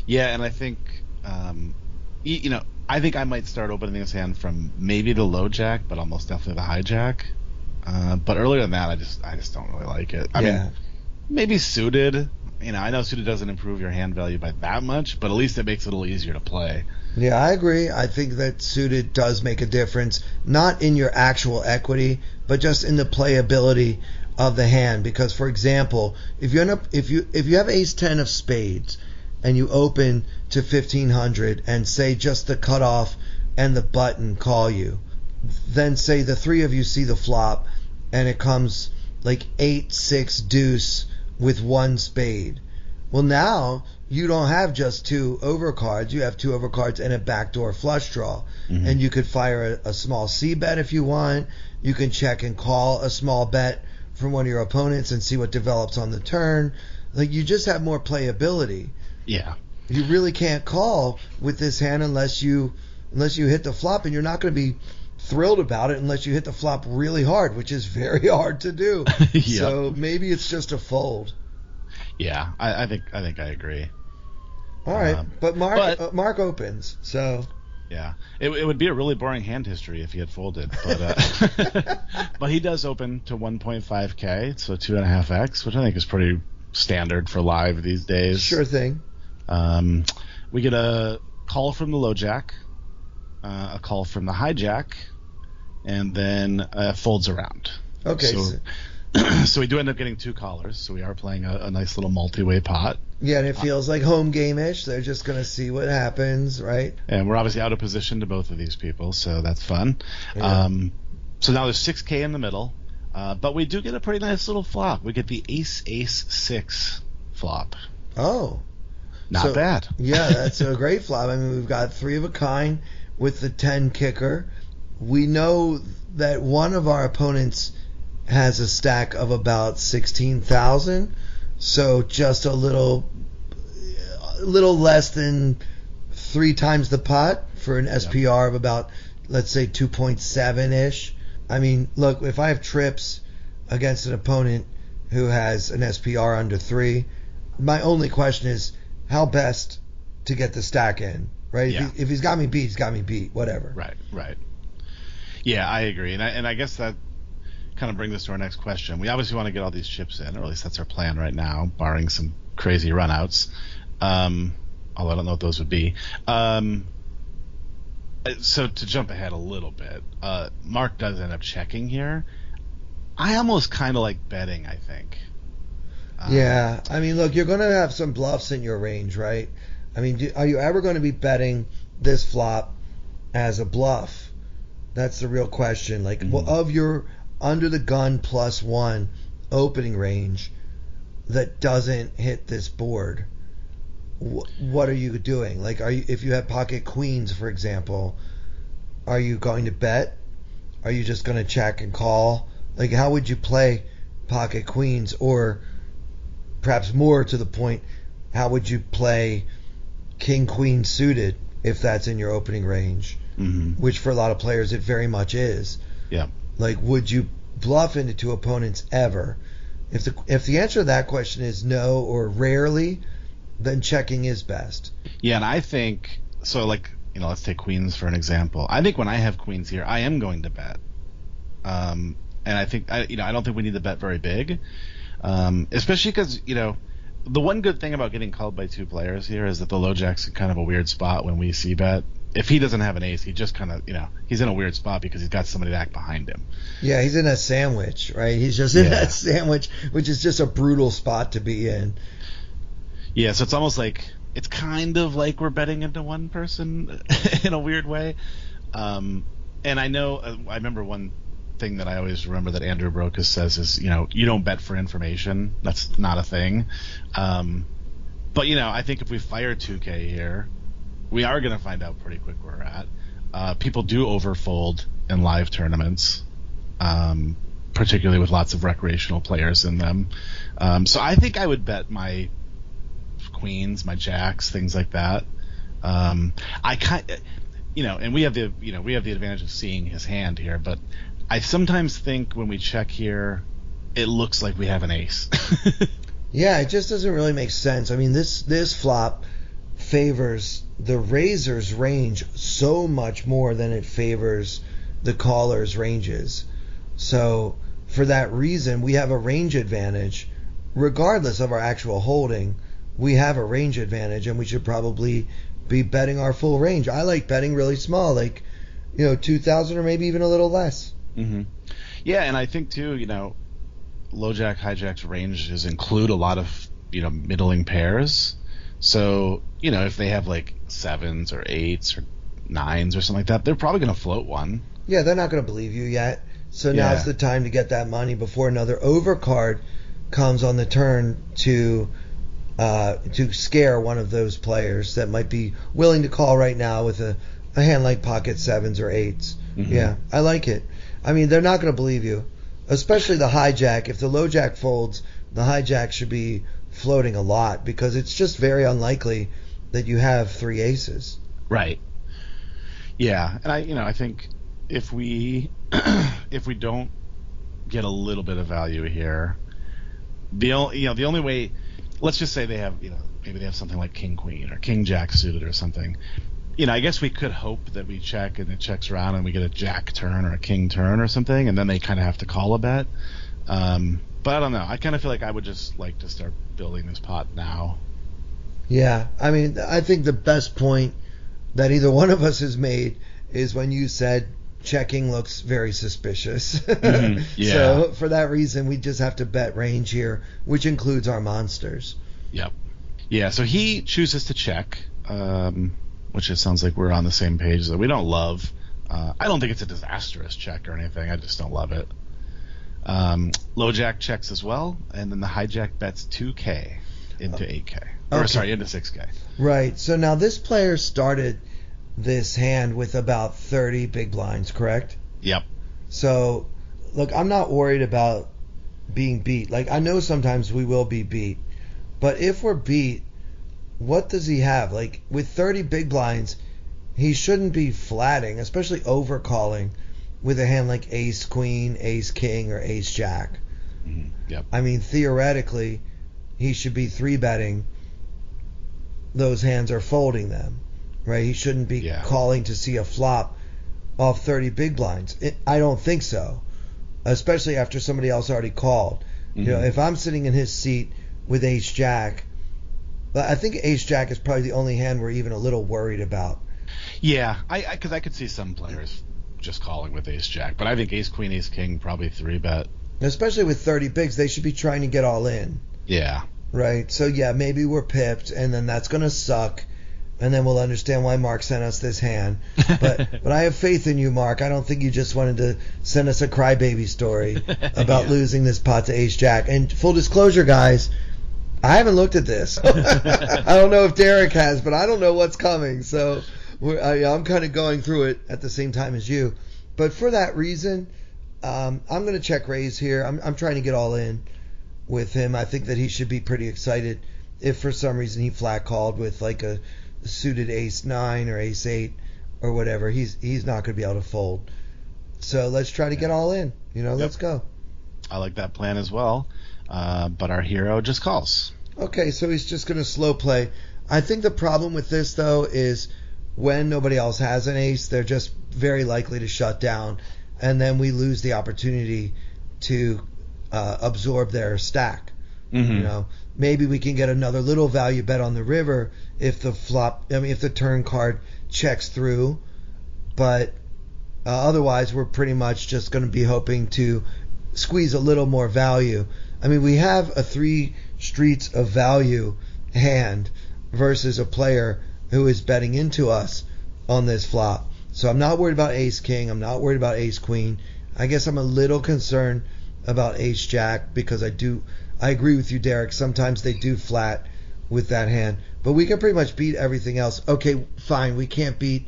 and I think, I think I might start opening this hand from maybe the low jack, but almost definitely the high jack. But earlier than that, I just don't really like it. I mean, maybe suited. I know suited doesn't improve your hand value by that much, but at least it makes it a little easier to play. Yeah, I agree. I think that suited does make a difference, not in your actual equity, but just in the playability of the hand. Because, for example, if you have ace 10 of spades and you open to 1500 and say just the cutoff and the button call you, then say the 3 of you see the flop and it comes like 8-6 deuce with 1 spade. Well, now you don't have just 2 overcards. You have 2 overcards and a backdoor flush draw. And you could fire a small C bet if you want. You can check and call a small bet from one of your opponents and see what develops on the turn. Like, you just have more playability. Yeah. You really can't call with this hand unless you hit the flop, and you're not going to be thrilled about it unless you hit the flop really hard, which is very hard to do. Yep. So maybe it's just a fold. Yeah, I think I agree. All right, but Mark opens, so yeah, it would be a really boring hand history if he had folded, but but he does open to 1.5K, so 2.5x, which I think is pretty standard for live these days. Sure thing. We get a call from the low jack, a call from the high jack, and then folds around. Okay. So we do end up getting 2 callers, so we are playing a nice little multi-way pot. Yeah, and it feels like home game-ish. They're just going to see what happens, right? And we're obviously out of position to both of these people, so that's fun. Yeah. So now there's 6K in the middle, but we do get a pretty nice little flop. We get the ace-6 flop. Oh. Not bad. Yeah, that's a great flop. I mean, we've got 3 of a kind with the 10 kicker. We know that one of our opponents has a stack of about 16,000, so just a little less than 3 times the pot for an SPR of about, let's say, 2.7-ish. I mean, look, if I have trips against an opponent who has an SPR under 3, my only question is how best to get the stack in, right? Yeah. If he's got me beat, he's got me beat, whatever. Right. Yeah, I agree, and I guess that kind of brings us to our next question. We obviously want to get all these chips in, or at least that's our plan right now, barring some crazy runouts. Although I don't know what those would be. So to jump ahead a little bit, Mark does end up checking here. I almost kind of like betting, I think. Yeah, I mean, look, you're going to have some bluffs in your range, right? I mean, are you ever going to be betting this flop as a bluff? That's the real question. Like, of your under the gun +1 opening range that doesn't hit this board, what are you doing? Like, if you have pocket queens, for example, are you going to bet? Are you just going to check and call? Like, how would you play pocket queens? Or perhaps more to the point, how would you play king queen suited if that's in your opening range? Mm-hmm. Which for a lot of players it very much is. Yeah. Like, would you bluff into two opponents ever? If the answer to that question is no or rarely, then checking is best. Yeah, and I think so. Like, let's take queens for an example. I think when I have queens here, I am going to bet. And I think I don't think we need to bet very big, especially because the one good thing about getting called by two players here is that the low jack's in kind of a weird spot when we see bet. If he doesn't have an ace, he just kind of, he's in a weird spot because he's got somebody to act behind him. Yeah, he's in a sandwich, right? He's just in that sandwich, which is just a brutal spot to be in. Yeah, so it's almost like, it's kind of like we're betting into one person in a weird way. And I know, I remember one thing that I always remember that Andrew Brokus says is, you don't bet for information. That's not a thing. But, I think if we fire 2K here, we are going to find out pretty quick where we're at. People do overfold in live tournaments, particularly with lots of recreational players in them. So I think I would bet my queens, my jacks, things like that. And we have the advantage of seeing his hand here, but I sometimes think when we check here, it looks like we have an ace. Yeah, it just doesn't really make sense. I mean, this flop favors the raiser's range so much more than it favors the caller's ranges. So for that reason, we have a range advantage. Regardless of our actual holding, we have a range advantage, and we should probably be betting our full range. I like betting really small, like 2,000 or maybe even a little less. Mm-hmm. Yeah, and I think too, low jack, high jack's ranges include a lot of middling pairs. So if they have like 7s or 8s or 9s or something like that, they're probably going to float one. Yeah, they're not going to believe you yet. So now's the time to get that money before another overcard comes on the turn to scare one of those players that might be willing to call right now with a hand like pocket 7s or 8s. Mm-hmm. Yeah, I like it. I mean, they're not going to believe you, especially the hijack. If the low jack folds, the hijack should be floating a lot because it's just very unlikely that you have 3 aces. Right. Yeah, and I think if we don't get a little bit of value here, the only way, let's just say they have maybe they have something like king queen or king jack suited or something. I guess we could hope that we check and it checks around and we get a jack turn or a king turn or something, and then they kind of have to call a bet. But I don't know. I kind of feel like I would just like to start building this pot now. Yeah, I mean, I think the best point that either one of us has made is when you said checking looks very suspicious. Mm-hmm. Yeah. So for that reason, we just have to bet range here, which includes our monsters. Yep. Yeah, so he chooses to check, which it sounds like we're on the same page that we don't love. I don't think it's a disastrous check or anything. I just don't love it. Low jack checks as well, and then the hijack bets 2K into 8K. Or Okay. sorry, into 6K. Right. So now this player started this hand with about 30 big blinds, correct? Yep. So, look, I'm not worried about being beat. Like, I know sometimes we will be beat. But if we're beat, what does he have? Like, with 30 big blinds, he shouldn't be flatting, especially overcalling, with a hand like ace queen, ace king, or ace jack. Mm-hmm. Yep. I mean, theoretically, he should be 3-betting those hands or folding them, right? He shouldn't be calling to see a flop off 30 big blinds. I don't think so, especially after somebody else already called. Mm-hmm. If I'm sitting in his seat with ace jack, I think ace jack is probably the only hand we're even a little worried about. Yeah, because I could see some players just calling with ace jack, but I think ace queen, ace king probably 3-bet. Especially with 30 bigs, they should be trying to get all in. Yeah. Right? So, yeah, maybe we're pipped, and then that's going to suck, and then we'll understand why Mark sent us this hand. But I have faith in you, Mark. I don't think you just wanted to send us a crybaby story about losing this pot to ace jack. And full disclosure, guys, I haven't looked at this. I don't know if Derek has, but I don't know what's coming. So I'm kind of going through it at the same time as you. But for that reason, I'm going to check raise here. I'm trying to get all in with him. I think that he should be pretty excited if for some reason he flat called with like a suited ace 9 or ace 8 or whatever. He's not going to be able to fold. So let's try to get all in. Let's go. I like that plan as well. But our hero just calls. Okay, so he's just going to slow play. I think the problem with this, though, is when nobody else has an ace, they're just very likely to shut down, and then we lose the opportunity to absorb their stack. Mm-hmm. Maybe we can get another little value bet on the river if the turn card checks through, but otherwise we're pretty much just going to be hoping to squeeze a little more value. I mean, we have a 3 streets of value hand versus a player who is betting into us on this flop. So I'm not worried about ace king. I'm not worried about ace queen. I guess I'm a little concerned about ace jack because I agree with you, Derek. Sometimes they do flat with that hand, but we can pretty much beat everything else. Okay, fine. We can't beat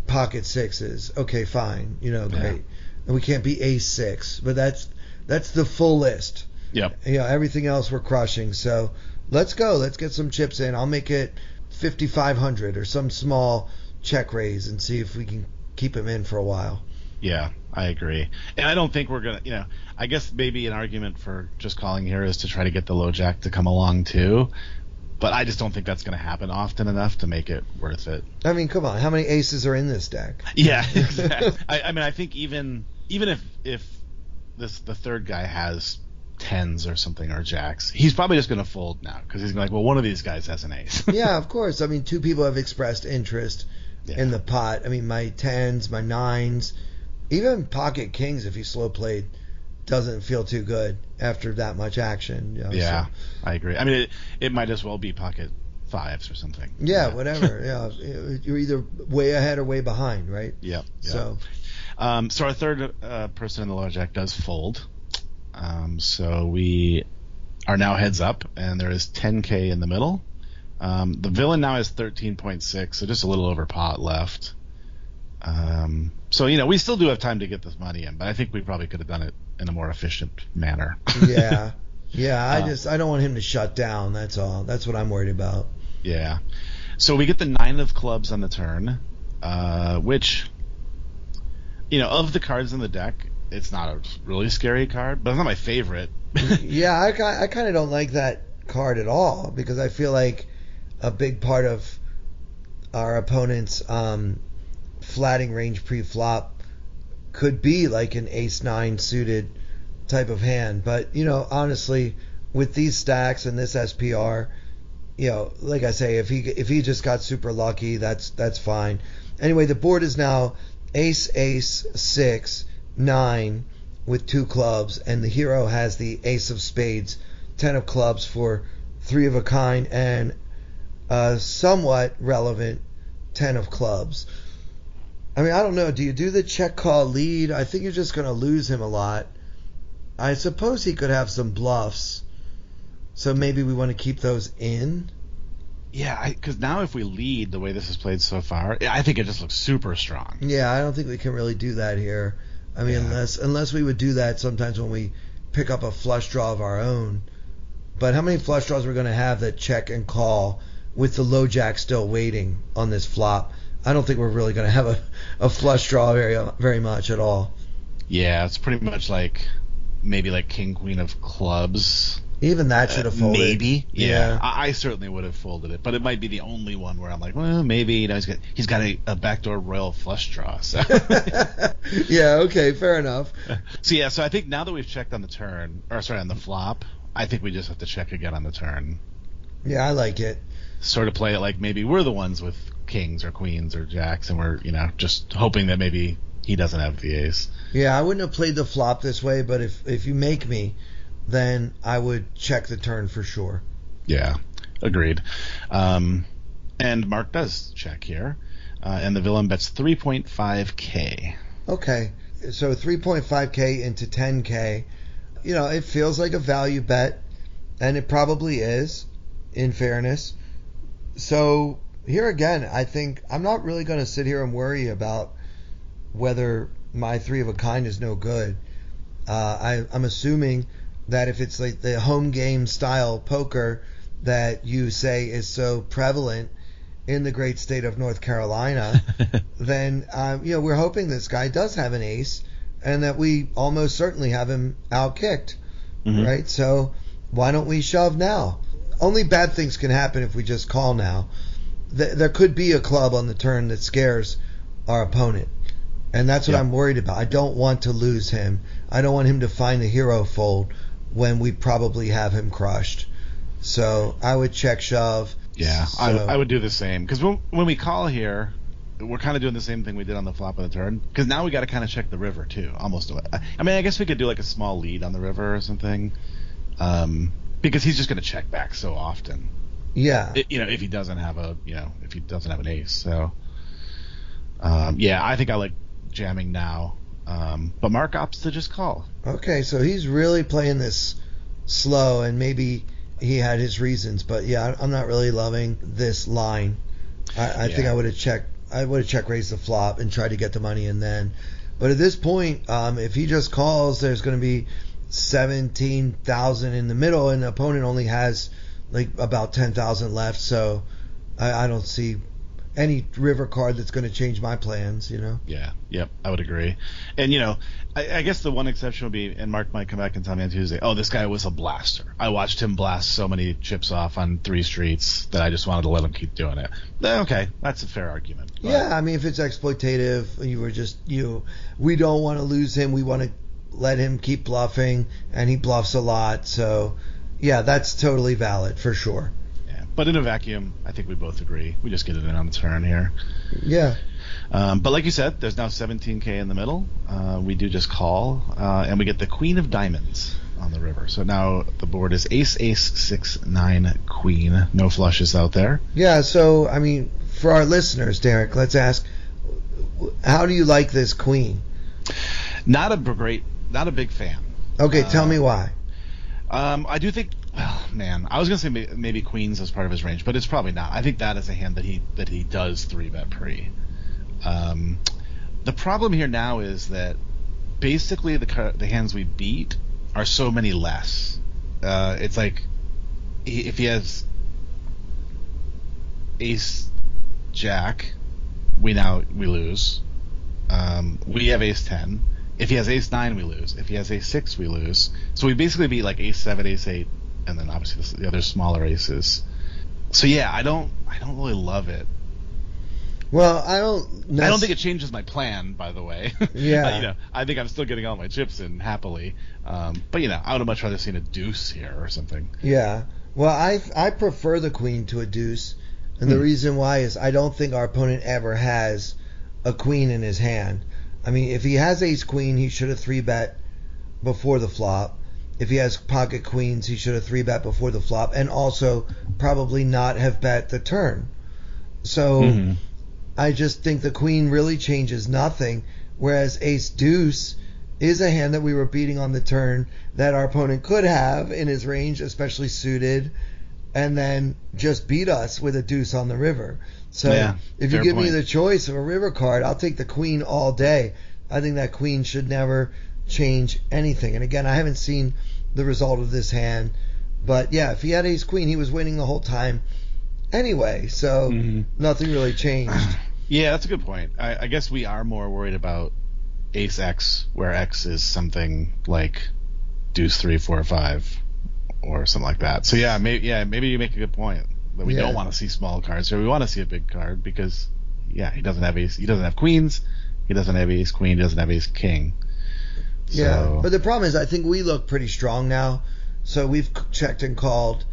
pocket sixes. Okay, fine. Great. And we can't beat ace 6, but that's the full list. Yep. Everything else we're crushing. So let's go. Let's get some chips in. I'll make it 5,500 or some small check raise and see if we can keep him in for a while. Yeah, I agree. And I don't think we're going to, I guess maybe an argument for just calling here is to try to get the low jack to come along too. But I just don't think that's going to happen often enough to make it worth it. I mean, come on. How many aces are in this deck? Yeah, exactly. I think even if the third guy has 10s or something or jacks, he's probably just going to fold now because he's like, well, one of these guys has an ace. Yeah, of course. I mean, 2 people have expressed interest in the pot. I mean, my 10s, my 9s, even pocket kings, if he slow played, doesn't feel too good after that much action. Yeah, so. I agree. I mean, it might as well be pocket 5s or something. Yeah, whatever. You're either way ahead or way behind, right? Yep. So our third person in the low jack does fold. So we are now heads up, and there is 10K in the middle. The villain now has 13.6, so just a little over pot left. So we still do have time to get this money in, but I think we probably could have done it in a more efficient manner. Yeah. I don't want him to shut down. That's all. That's what I'm worried about. Yeah. So we get the 9 of clubs on the turn, which, of the cards in the deck, it's not a really scary card, but it's not my favorite. Yeah, I kind of don't like that card at all because I feel like a big part of our opponent's flatting range pre-flop could be like an ace 9 suited type of hand. But, honestly, with these stacks and this SPR, like I say, if he just got super lucky, that's fine. Anyway, the board is now ace 6 9 with 2 clubs, and the hero has the ace of spades, 10 of clubs for 3 of a kind, and a somewhat relevant 10 of clubs. I mean, I don't know. Do you do the check call lead? I think you're just going to lose him a lot. I suppose he could have some bluffs, so maybe we want to keep those in. Yeah, because now if we lead the way this is played so far, I think it just looks super strong. Yeah, I don't think we can really do that here. I mean, unless we would do that sometimes when we pick up a flush draw of our own. But how many flush draws we're going to have that check and call with the low jack still waiting on this flop? I don't think we're really going to have a flush draw very much at all. Yeah, it's pretty much maybe like king queen of clubs. Even that should have folded. Maybe. Yeah. I certainly would have folded it, but it might be the only one where I'm like, well, maybe he's got a backdoor royal flush draw. So. Yeah. Okay. Fair enough. So I think now that we've checked on the flop, I think we just have to check again on the turn. Yeah, I like it. Sort of play it like maybe we're the ones with kings or queens or jacks, and we're just hoping that maybe he doesn't have the ace. Yeah, I wouldn't have played the flop this way, but if you make me, then I would check the turn for sure. Yeah, agreed. And Mark does check here, and the villain bets 3.5K. Okay, so 3.5K into 10K. It feels like a value bet. And it probably is, in fairness. So here again, I think I'm not really going to sit here and worry about whether my 3 of a kind is no good. I'm assuming that if it's like the home game style poker that you say is so prevalent in the great state of North Carolina, then we're hoping this guy does have an ace, and that we almost certainly have him outkicked, right? So why don't we shove now? Only bad things can happen if we just call now. There could be a club on the turn that scares our opponent, and that's what I'm worried about. I don't want to lose him. I don't want him to find the hero fold when we probably have him crushed. So I would check shove. Yeah, So, I would do the same. Because when we call here, we're kind of doing the same thing we did on the flop of the turn. Because now we got to kind of check the river, too. Almost. I mean, I guess we could do like a small lead on the river or something. Because he's just going to check back so often. Yeah. If he doesn't have an ace. So, I think I like jamming now. But Mark opts to just call. Okay, so he's really playing this slow, and maybe he had his reasons, but yeah, I'm not really loving this line. I think I would have check raised the flop and tried to get the money in then. But at this point, if he just calls, there's going to be 17,000 in the middle, and the opponent only has like about 10,000 left. So I don't see any river card that's going to change my plans, Yeah, yep, I would agree. And, I guess the one exception would be, and Mark might come back and tell me on Tuesday, oh, this guy was a blaster. I watched him blast so many chips off on 3 streets that I just wanted to let him keep doing it. Okay, that's a fair argument. But, yeah, I mean, if it's exploitative, we don't want to lose him. We want to let him keep bluffing, and he bluffs a lot. So, yeah, that's totally valid for sure. But in a vacuum, I think we both agree. We just get it in on the turn here. Yeah. But like you said, there's now 17K in the middle. We do just call, and we get the Queen of Diamonds on the river. So now the board is ace, 6, 9, queen. No flushes out there. Yeah, so, I mean, for our listeners, Derek, let's ask, how do you like this queen? Not a big fan. Okay, tell me why. I do think... Well, man, I was gonna say maybe queens as part of his range, but it's probably not. I think that is a hand that he does 3-bet pre. The problem here now is that basically the hands we beat are so many less. It's like if he has ace jack, we lose. We have ace 10. If he has ace 9, we lose. If he has ace 6, we lose. So we basically beat like ace 7, ace 8. And then obviously the other smaller aces. So yeah, I don't really love it. Well, I don't think it changes my plan, by the way. Yeah. I think I'm still getting all my chips in happily. But I would have much rather seen a deuce here or something. Yeah. Well, I prefer the queen to a deuce, and the reason why is I don't think our opponent ever has a queen in his hand. I mean, if he has ace queen, he should have 3-bet before the flop. If he has pocket queens, he should have 3-bet before the flop, and also probably not have bet the turn. So I just think the queen really changes nothing, whereas ace deuce is a hand that we were beating on the turn that our opponent could have in his range, especially suited, and then just beat us with a deuce on the river. So if you give me the choice of a river card, I'll take the queen all day. I think that queen should never change anything. And again, I haven't seen the result of this hand, but yeah, if he had ace queen, he was winning the whole time anyway, so nothing really changed. Yeah, that's a good point. I guess we are more worried about ace x, where x is something like deuce 3, 4, 5 or something like that. So maybe you make a good point that we don't want to see small cards here. We want to see a big card because he doesn't have queens, he doesn't have ace queen, he doesn't have ace king. Yeah, but the problem is I think we look pretty strong now. So we've checked and called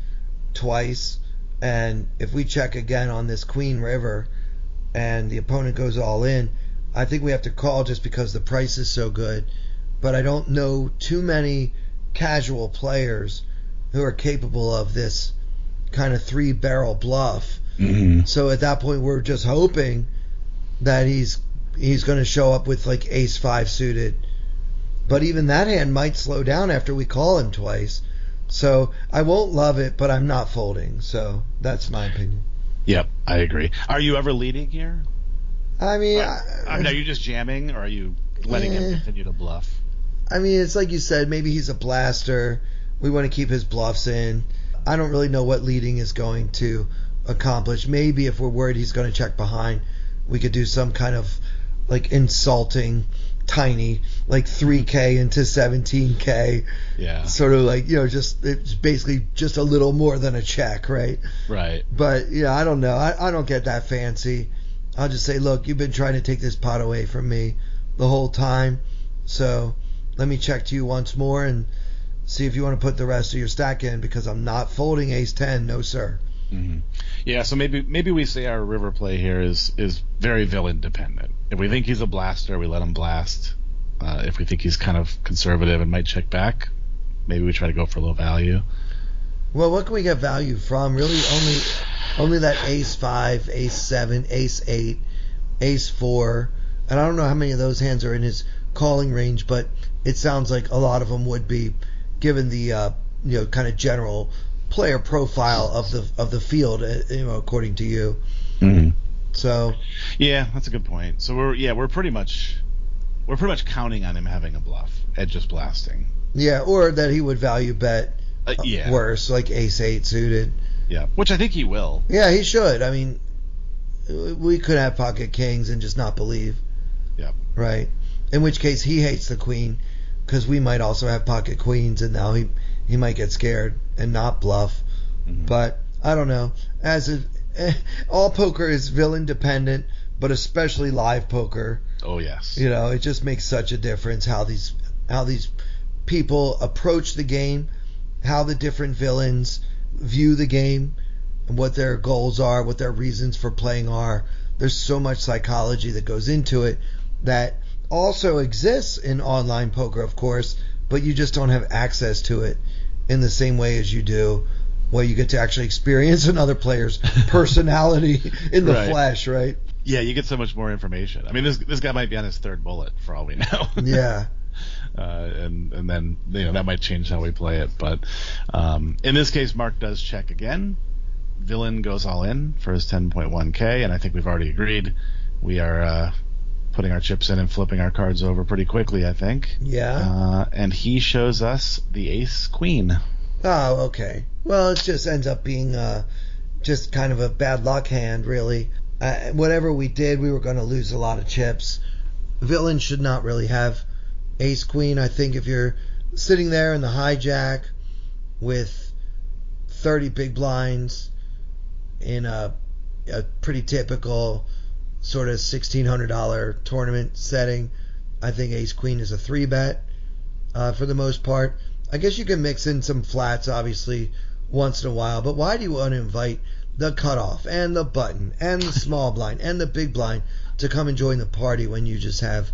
twice, and if we check again on this queen river and the opponent goes all in, I think we have to call just because the price is so good. But I don't know too many casual players who are capable of this kind of 3-barrel bluff. So at that point we're just hoping that he's going to show up with like ace 5 suited. But even that hand might slow down after we call him twice. So I won't love it, but I'm not folding. So that's my opinion. Yep, I agree. Are you ever leading here? I mean, are you just jamming, or are you letting him continue to bluff? I mean, it's like you said, maybe he's a blaster. We want to keep his bluffs in. I don't really know what leading is going to accomplish. Maybe if we're worried he's going to check behind, we could do some kind of like insulting, tiny, like 3K into 17K. Yeah. Sort of like, it's basically just a little more than a check, right? Right. But, I don't know. I don't get that fancy. I'll just say, look, you've been trying to take this pot away from me the whole time. So let me check to you once more and see if you want to put the rest of your stack in, because I'm not folding ace 10. No, sir. Mm-hmm. Yeah, so maybe we say our river play here is very villain dependent. If we think he's a blaster, we let him blast. If we think he's kind of conservative and might check back, maybe we try to go for low value. Well, what can we get value from? Really, only that ace 5, ace 7, ace 8, ace 4, and I don't know how many of those hands are in his calling range, but it sounds like a lot of them would be, given the kind of general player profile of the field, according to you. Mm-hmm. So yeah, that's a good point. So we're pretty much counting on him having a bluff, just blasting. Yeah, or that he would value bet worse, like ace 8 suited. Yeah, which I think he will. Yeah, he should. I mean, we could have pocket kings and just not believe. Yeah. Right. In which case he hates the queen, because we might also have pocket queens, and now he might get scared and not bluff. Mm-hmm. But I don't know. All poker is villain dependent, but especially live poker. Oh yes. It just makes such a difference how these people approach the game, how the different villains view the game, and what their goals are, what their reasons for playing are. There's so much psychology that goes into it that also exists in online poker, of course, but you just don't have access to it in the same way as you do, where you get to actually experience another player's personality in the flesh, right? Yeah, you get so much more information. I mean, this guy might be on his third bullet for all we know. Yeah. And then that might change how we play it. But in this case, Mark does check again. Villain goes all in for his 10.1K, and I think we've already agreed we are putting our chips in and flipping our cards over pretty quickly, I think. Yeah. And he shows us the ace queen. Oh, okay. Well, it just ends up being just kind of a bad luck hand, really. Whatever we did, we were going to lose a lot of chips. Villain should not really have ace queen. I think if you're sitting there in the hijack with 30 big blinds in a pretty typical sort of $1,600 tournament setting, I think ace queen is a 3-bet for the most part. I guess you can mix in some flats, obviously, once in a while, but why do you want to invite the cutoff and the button and the small blind and the big blind to come and join the party when you just have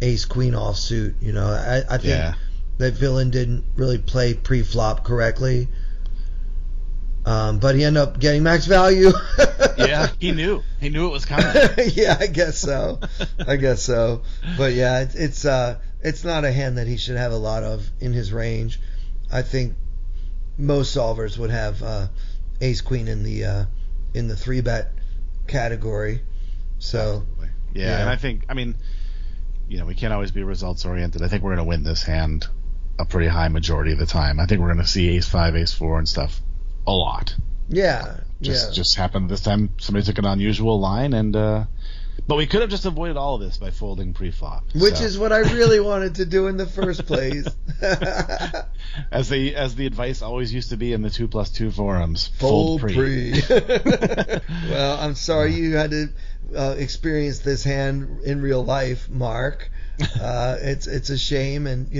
ace queen offsuit? I think that villain didn't really play pre-flop correctly, but he ended up getting max value. Yeah, he knew it was coming. Yeah, I guess so. But yeah, it's not a hand that he should have a lot of in his range. I think most solvers would have ace queen in the 3-bet category. So yeah, and I think, we can't always be results oriented. I think we're going to win this hand a pretty high majority of the time. I think we're going to see ace 5, ace 4 and stuff a lot. Yeah. Just happened this time. Somebody took an unusual line, and but we could have just avoided all of this by folding pre-flop. Which is what I really wanted to do in the first place. As the advice always used to be in the 2+2 forums, fold pre. Well, I'm sorry you had to experience this hand in real life, Mark. It's a shame, and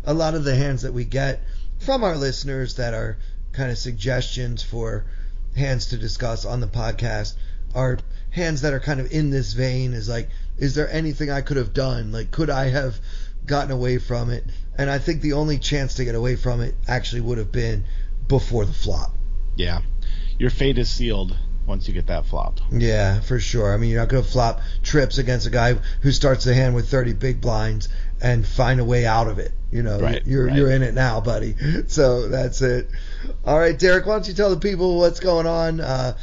a lot of the hands that we get from our listeners that are kind of suggestions for hands to discuss on the podcast are hands that are kind of in this vein, is there anything I could have done? Like, could I have gotten away from it? And I think the only chance to get away from it actually would have been before the flop. Yeah. Your fate is sealed once you get that flop. Yeah, for sure. I mean, you're not going to flop trips against a guy who starts the hand with 30 big blinds and find a way out of it. You know, you're in it now, buddy. So that's it. All right, Derek, why don't you tell the people what's going on?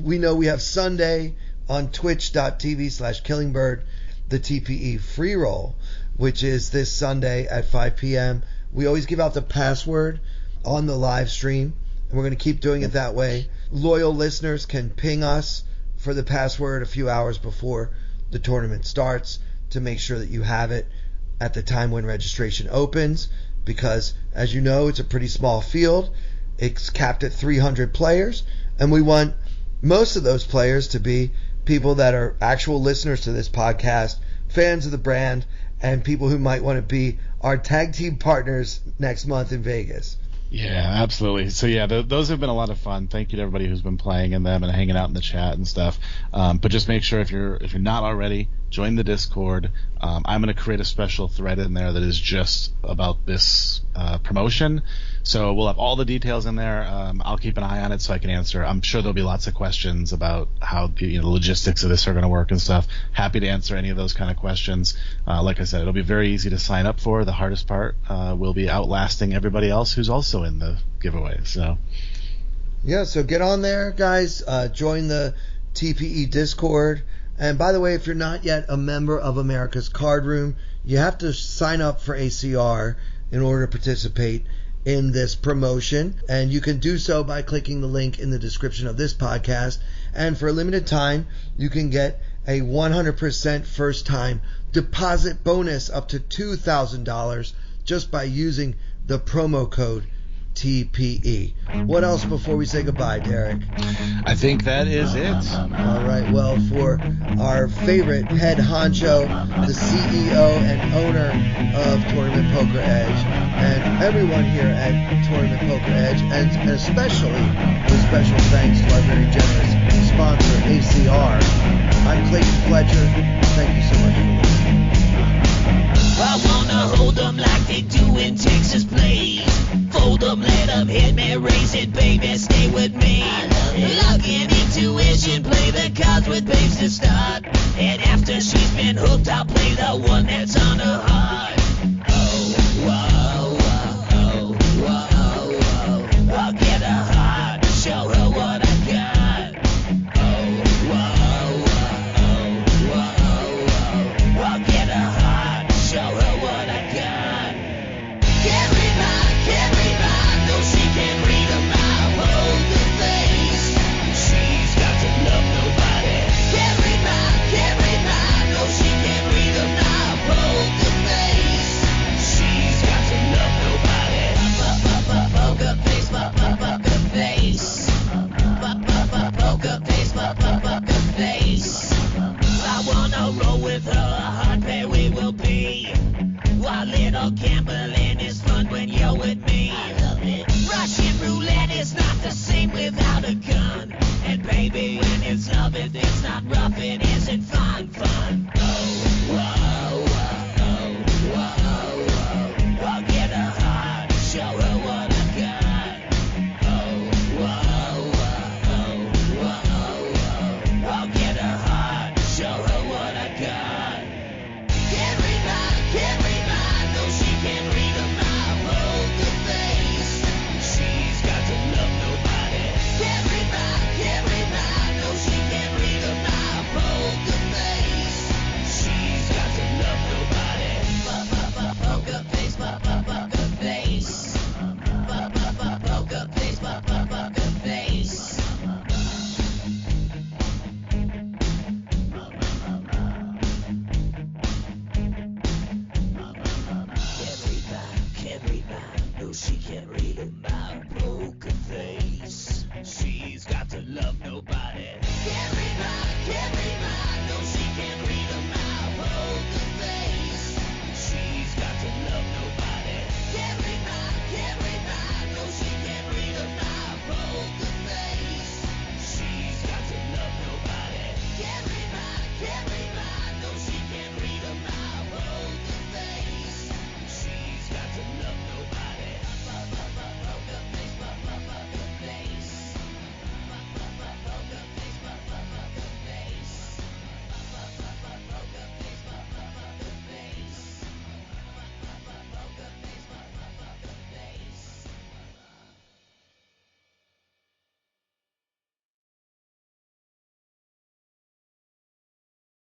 We know we have Sunday on twitch.tv/Killingbird, the TPE Freeroll, which is this Sunday at 5 p.m. We always give out the password on the live stream, and we're going to keep doing it that way. Loyal listeners can ping us for the password a few hours before the tournament starts to make sure that you have it at the time when registration opens, because as you know, it's a pretty small field. It's capped at 300 players, and we want most of those players to be people that are actual listeners to this podcast, fans of the brand, and people who might want to be our tag team partners next month in Vegas. Yeah, absolutely. So yeah, those have been a lot of fun. Thank you to everybody who's been playing in them and hanging out in the chat and stuff. But just make sure if you're not already, join the Discord. I'm going to create a special thread in there that is just about this promotion. So we'll have all the details in there. I'll keep an eye on it so I can answer. I'm sure there'll be lots of questions about how the logistics of this are going to work and stuff. Happy to answer any of those kind of questions. Like I said, it'll be very easy to sign up for. The hardest part will be outlasting everybody else who's also in the giveaway. So yeah, so get on there, guys. Join the TPE Discord. And by the way, if you're not yet a member of America's Cardroom, you have to sign up for ACR in order to participate in this promotion. And you can do so by clicking the link in the description of this podcast. And for a limited time, you can get a 100% first time deposit bonus up to $2,000 just by using the promo code TPE. What else before we say goodbye, Derek? I think that is it. All right. Well, for our favorite head honcho, the CEO and owner of Tournament Poker Edge, and everyone here at Tournament Poker Edge, and especially a special thanks to our very generous sponsor, ACR. I'm Clayton Fletcher. Thank you so much for listening.